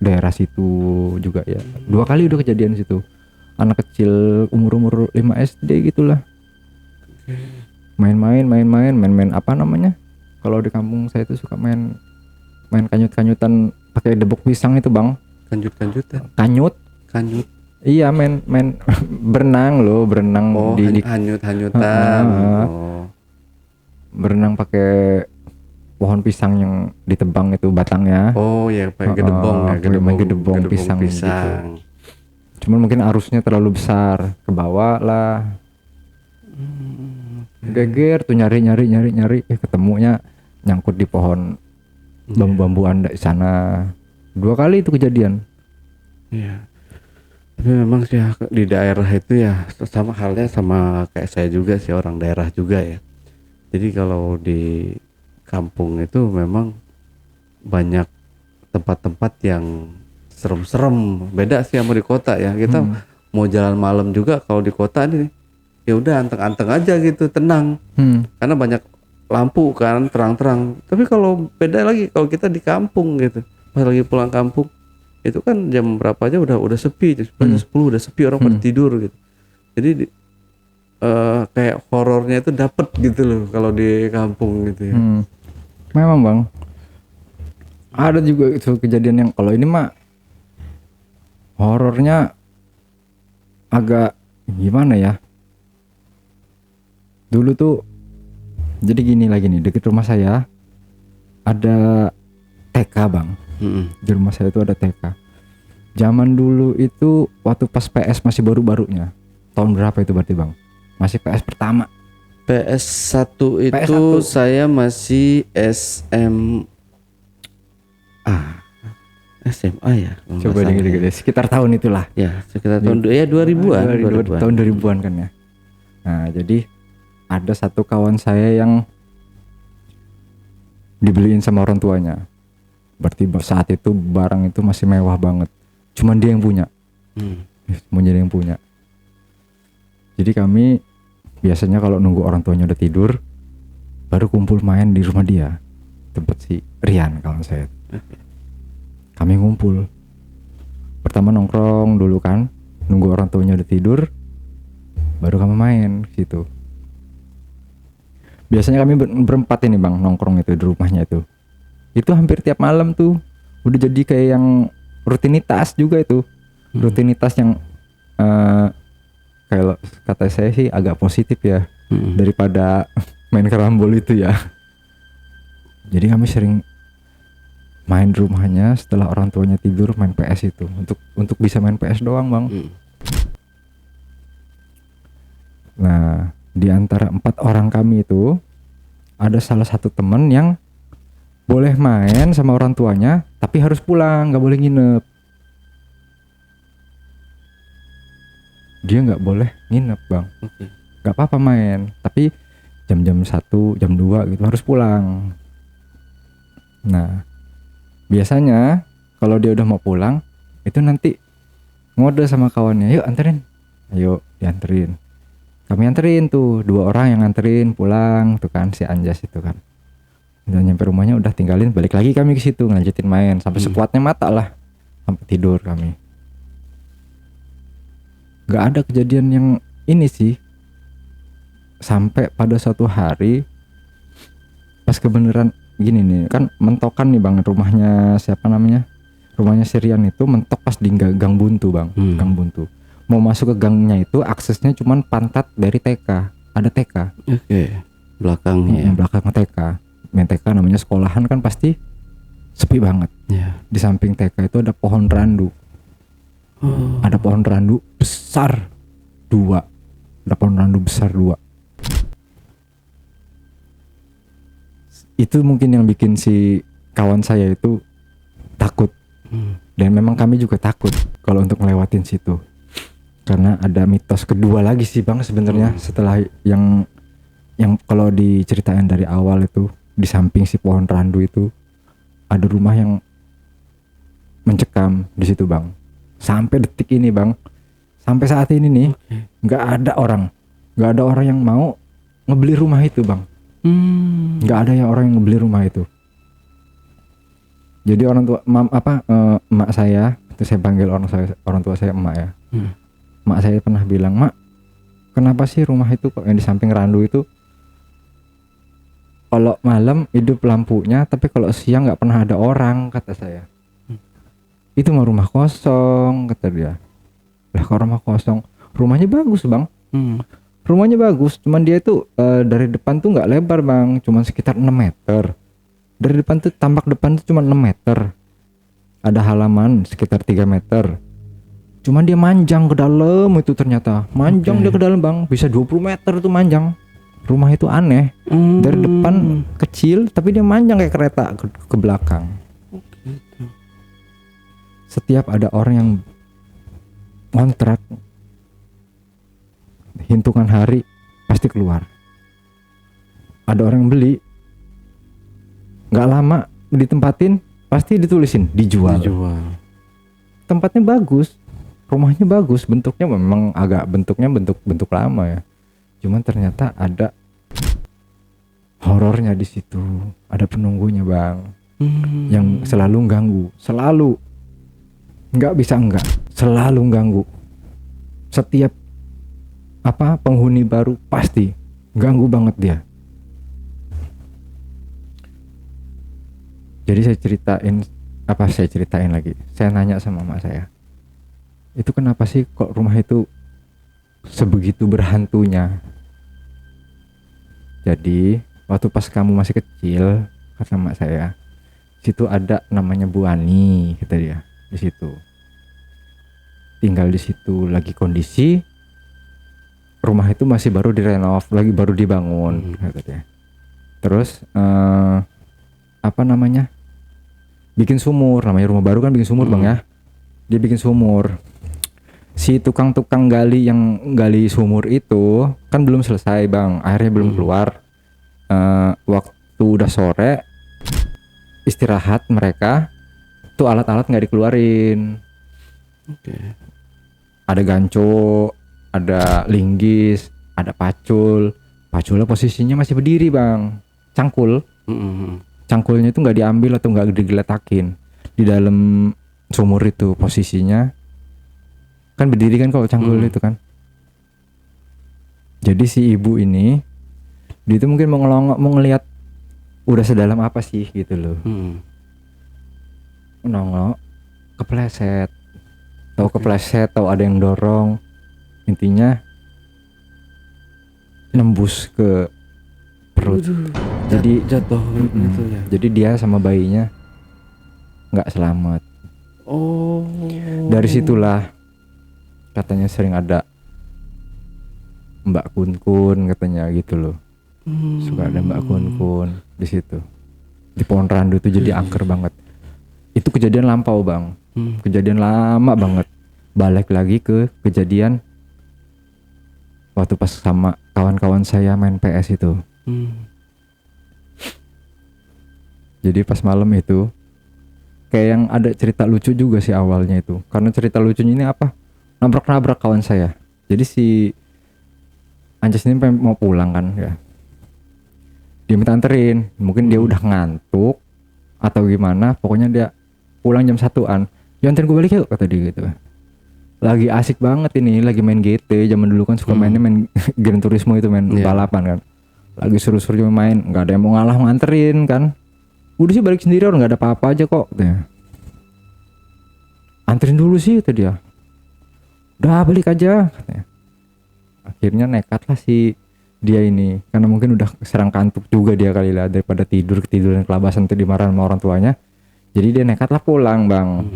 daerah situ juga ya. 2 kali udah kejadian situ. Anak kecil umur 5 SD gitulah. Main apa namanya? Kalau di kampung saya itu suka main kanyut-kanyutan pakai debok pisang itu, Bang. Kanjut-kanjutan. Kanyut. Iya, main berenang loh, berenang Oh, di hanyut-hanyutan. Heeh. Oh, berenang pakai pohon pisang yang ditebang itu batangnya. oh ya pakai gedebong ya, Main gedebong pisang gitu. Cuman mungkin arusnya terlalu besar, ke bawah lah. Geger tuh nyari, ketemunya nyangkut di pohon bambu-bambuan di sana. 2 kali itu kejadian. Iya. Tapi memang sih ya, di daerah itu ya sama halnya sama kayak saya juga sih, orang daerah juga ya. Jadi kalau di kampung itu memang banyak tempat-tempat yang serem-serem, beda sih sama di kota ya. Kita mau jalan malam juga kalau di kota nih ya udah anteng-anteng aja gitu, tenang. Karena banyak lampu kan, terang-terang. Tapi kalau beda lagi kalau kita di kampung gitu, pas lagi pulang kampung itu kan jam berapa aja udah sepi, jam 10 udah sepi, orang pada tidur gitu. Jadi kayak horornya itu dapet gitu loh kalau di kampung gitu ya. Memang bang, ada juga itu kejadian yang kalau ini mah horornya agak gimana ya. Dulu tuh jadi gini lagi nih, deket rumah saya ada TK bang. Di rumah saya itu ada TK. Zaman dulu itu waktu pas PS masih baru-barunya. Tahun berapa itu berarti bang? Masih PS pertama. PS1 itu PS1. saya masih SMA ya. kalau nggak Coba salah dikit ya. sekitar tahun itulah. Ya, sekitar tahun ya 2000-an, 2000-an. Tahun 2000-an kan ya. Nah, jadi ada satu kawan saya yang dibeliin sama orang tuanya. Berarti saat itu barang itu masih mewah banget. Cuman dia yang punya. Cuma dia yang punya. Jadi kami biasanya kalau nunggu orang tuanya udah tidur, baru kumpul main di rumah dia. Tempat si Rian kawan saya. Kami ngumpul. Pertama nongkrong dulu kan, nunggu orang tuanya udah tidur, baru kami main situ. Biasanya kami berempat ini bang nongkrong itu di rumahnya itu. Itu hampir tiap malam tuh. Udah jadi kayak yang rutinitas juga itu. Rutinitas yang kalau kata saya sih agak positif ya, daripada main karambol itu ya. Jadi kami sering main di rumahnya setelah orang tuanya tidur, main PS itu untuk bisa main PS doang bang. Nah, di antara 4 orang kami itu ada salah satu teman yang boleh main sama orang tuanya tapi harus pulang, nggak boleh nginep. Dia nggak boleh nginep bang. Nggak apa-apa main, tapi jam-jam 1, jam 2 gitu harus pulang. Nah, biasanya kalau dia udah mau pulang itu nanti ngode sama kawannya, yuk anterin, ayo dianterin. Kami anterin tuh, 2 orang yang nganterin pulang tuh kan, si Anjas itu kan. Udah nyampe rumahnya udah tinggalin, balik lagi kami ke situ ngelanjutin main sampai sekuatnya mata lah, sampai tidur kami. Gak ada kejadian yang ini sih, sampai pada suatu hari pas kebenaran gini nih kan, mentokan nih bang, rumahnya siapa namanya, rumahnya Sirian itu mentok pas di gang buntu bang. Gang buntu, mau masuk ke gangnya itu aksesnya cuman pantat dari TK, ada TK. Belakangnya belakang TK, main TK namanya sekolahan kan pasti sepi banget. Di samping TK itu ada pohon randu. Ada pohon randu besar 2. Ada pohon randu besar 2. Itu mungkin yang bikin si kawan saya itu takut. Dan memang kami juga takut kalau untuk ngelewatin situ. Karena ada mitos kedua lagi sih bang sebenarnya, setelah yang kalau diceritain dari awal itu, di samping si pohon randu itu ada rumah yang mencekam di situ bang. Sampai detik ini bang, sampai saat ini nih nggak ada orang yang mau ngebeli rumah itu bang. Nggak ada yang orang yang ngebeli rumah itu. Jadi orang tua emak saya itu, saya panggil orang tua saya emak ya. Emak saya pernah bilang, mak kenapa sih rumah itu kok yang di samping randu itu kalau malam hidup lampunya tapi kalau siang nggak pernah ada orang, kata saya. Itu mah rumah kosong, kata dia. Lah kok rumah kosong? Rumahnya bagus bang. Hmm. Rumahnya bagus, cuman dia itu dari depan tuh nggak lebar bang, cuman sekitar 6 meter. Dari depan tuh tampak depan tuh cuma 6 meter. Ada halaman sekitar 3 meter. Cuman dia manjang ke dalam itu ternyata. Manjang dia ke dalam bang, bisa 20 meter tuh manjang. Rumah itu aneh. Dari depan kecil tapi dia manjang kayak kereta ke belakang. Gitu. Setiap ada orang yang kontrak, hitungan hari pasti keluar. Ada orang yang beli, nggak lama ditempatin pasti ditulisin dijual. Tempatnya bagus, rumahnya bagus, bentuknya memang agak bentuk lama ya. Cuman ternyata ada horornya di situ, ada penunggunya bang, yang selalu ganggu, selalu nggak bisa enggak, selalu ganggu. Setiap penghuni baru pasti ganggu banget dia. Jadi saya ceritain lagi. Saya nanya sama mak saya, itu kenapa sih kok rumah itu sebegitu berhantunya? Jadi waktu pas kamu masih kecil, kata mak saya, situ ada namanya Bu Ani, kata dia. Di situ tinggal, di situ lagi kondisi rumah itu masih baru direnov, lagi baru dibangun, kata dia. Terus bikin sumur, namanya rumah baru kan bikin sumur bang ya. Dia bikin sumur. Si tukang-tukang gali yang gali sumur itu kan belum selesai bang, airnya belum keluar. Waktu udah sore istirahat mereka, tuh alat-alat nggak dikeluarin. Ada ganco, ada linggis, ada pacul. Paculnya posisinya masih berdiri bang, cangkul. Cangkulnya itu nggak diambil atau nggak digeletakin. Di dalam sumur itu posisinya kan berdiri kan kalau cangkul itu kan. Jadi si ibu ini, dia itu mungkin mau ngelihat udah sedalam apa sih gitu loh. Nongok, kepleset, tahu ada yang dorong, intinya nembus ke perut. Jadi jatuh gitu ya. Jadi dia sama bayinya nggak selamat. Dari situlah katanya sering ada Mbak Kun katanya gitu loh. Suka ada Mbak Kun di situ. Di Pohon Randu itu jadi angker banget. Itu kejadian lampau bang. Kejadian lama banget. Balik lagi ke kejadian waktu pas sama kawan-kawan saya main PS itu. Jadi pas malam itu kayak yang ada cerita lucu juga sih awalnya itu. Karena cerita lucunya ini nabrak-nabrak kawan saya. Jadi si Anjas ini mau pulang kan ya. Dia minta anterin, mungkin dia udah ngantuk atau gimana, pokoknya dia pulang jam 1-an. Ya anterin gue balik yuk, kata dia gitu. Lagi asik banget ini, lagi main GT. Zaman dulu kan suka mainnya main Gran Turismo itu, main balapan kan. Lagi seru-seru main, nggak ada yang mau ngalah nganterin kan. Udah sih balik sendiri, orang nggak ada apa-apa aja kok. Katanya. Anterin dulu sih, kata dia. Udah balik aja, katanya. Akhirnya nekat lah si dia ini, karena mungkin udah serang kantuk juga dia kali lah, daripada ketiduran kelabasan tuh dimarahin sama orang tuanya. Jadi dia nekat lah pulang bang.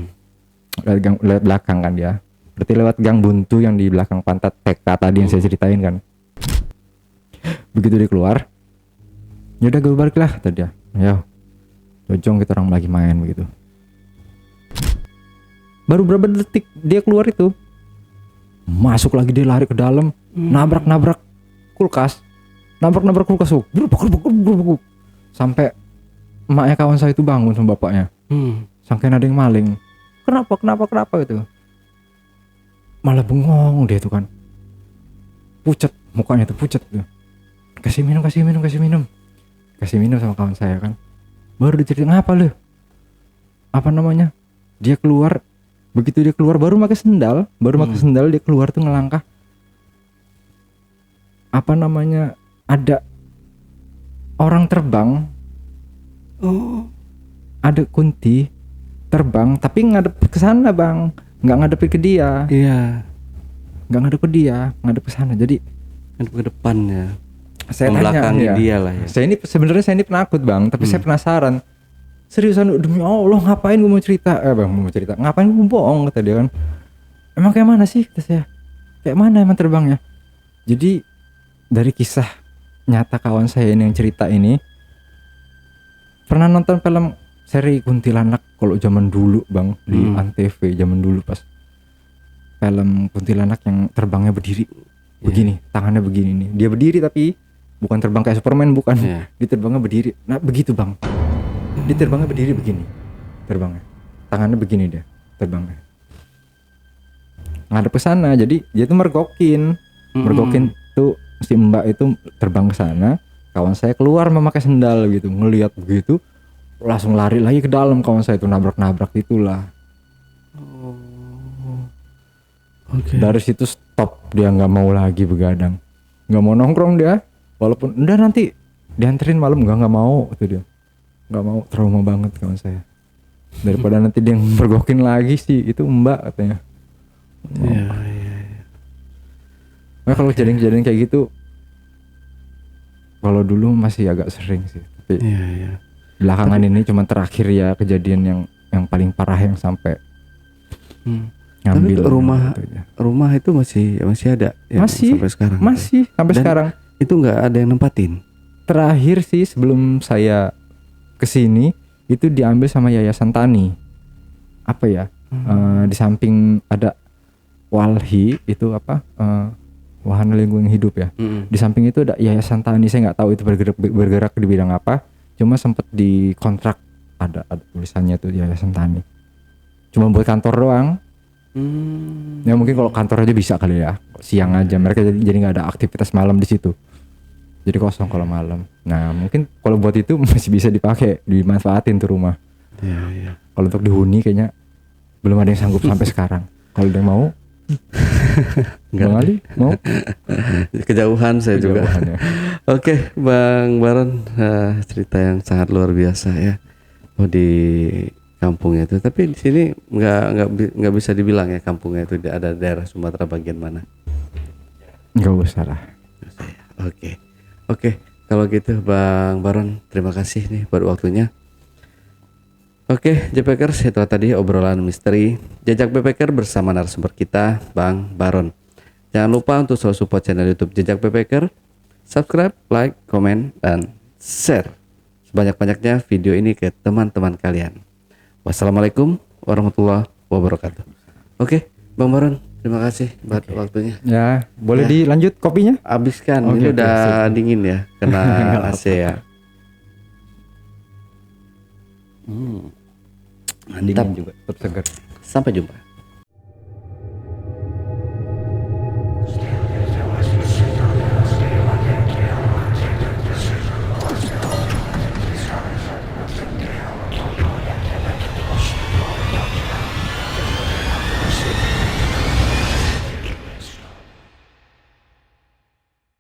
Lewat belakang kan dia. Berarti lewat gang buntu yang di belakang pantat TK tadi yang saya ceritain kan. Begitu dia keluar, yaudah gue balik lah, kata dia. Yo, Jojong kita orang lagi main begitu. Baru berapa detik dia keluar itu, masuk lagi dia lari ke dalam, nabrak kulkas, berubuk. Sampai emaknya kawan saya itu bangun sama bapaknya. Sangkain ada yang maling. Kenapa gitu. Malah bengong dia tuh kan. Pucat, mukanya tuh pucat tuh. Kasih minum sama kawan saya kan. Baru diceritain, ngapa lu? Dia keluar, begitu dia keluar baru pakai sendal dia keluar tuh ngelangkah. Ada orang terbang. Ada kunti terbang tapi ngadep ke sana bang, nggak ngadep ke dia. Iya. nggak ngadep ke dia, ngadep ke sana. Jadi Kan ke depannya. saya tanya, Membelakangi ya, dia lah ya. saya ini penakut bang, tapi saya penasaran. Seriusan demi Allah ngapain gue mau cerita? Bang mau cerita, ngapain gue bohong kata dia kan. Emang kayak mana sih kata saya? Kayak mana emang terbangnya? Jadi dari kisah nyata kawan saya ini yang cerita ini, pernah nonton film seri Kuntilanak kalau zaman dulu bang di Antv zaman dulu pas film Kuntilanak yang terbangnya berdiri begini, tangannya begini nih. Dia berdiri tapi bukan terbang kayak Superman, bukan. Iya. Dia terbangnya berdiri. Nah begitu bang. Dia terbangnya berdiri begini, terbangnya. Tangannya begini dia terbangnya. Ngadep ke sana, jadi dia tuh mergokin tuh si mbak itu terbang ke sana. Kawan saya keluar memakai sendal gitu, ngelihat begitu langsung lari lagi ke dalam. Kawan saya itu nabrak itulah. Oke. Dari situ stop, dia nggak mau lagi begadang, nggak mau nongkrong dia. Walaupun udah nanti dianterin malam, nggak mau itu dia, nggak mau, trauma banget kawan saya. Daripada nanti dia mergokin lagi sih itu mbak katanya. Iya. Nah, kalau kejadian-kejadian kayak gitu, kalau dulu masih agak sering sih, tapi Iya. belakangan ini cuma terakhir ya kejadian yang paling parah yang sampai ngambil Tapi rumah itu masih ada ya, masih sampai sekarang. masih sampai Dan sekarang. itu nggak ada yang nempatin. Terakhir sih sebelum saya kesini itu diambil sama Yayasan Tani. Apa ya? Di samping ada Walhi itu apa? Wahana Lingkungan Hidup ya. Di samping itu ada Yayasan Tani. Saya nggak tahu itu bergerak di bidang apa. Cuma sempet di kontrak ada tulisannya tuh Yayasan Tani. Cuma buat kantor doang. Ya mungkin kalau kantor aja bisa kali ya. Siang aja mereka jadi nggak ada aktivitas malam di situ. Jadi kosong kalau malam. Nah mungkin kalau buat itu masih bisa dipakai, dimanfaatin tuh rumah. Iya. Kalau untuk dihuni kayaknya belum ada yang sanggup sampai sekarang. Kalau ada yang mau, Bang Ali mau? Kejauhan saya juga. Kejauhannya. Oke, Bang Baron, cerita yang sangat luar biasa ya. Di kampungnya itu, tapi di sini nggak bisa dibilang ya kampungnya itu ada daerah Sumatera bagian mana. Nggak usah lah. Oke, kalau gitu Bang Baron, terima kasih nih buat waktunya. Oke, JPKers, itu tadi obrolan misteri Jejak Backpacker bersama narasumber kita, Bang Baron. Jangan lupa untuk selalu support channel YouTube Jejak Backpacker, subscribe, like, komen, dan share sebanyak-banyaknya video ini ke teman-teman kalian. Wassalamualaikum warahmatullahi wabarakatuh. Oke, Bang Baron, terima kasih buat waktunya. Ya, boleh Ya. dilanjut kopinya? Habiskan, Oke, ini udah dingin ya, kena AC ya. Mantap. Dingin juga, tetap segar. Sampai jumpa.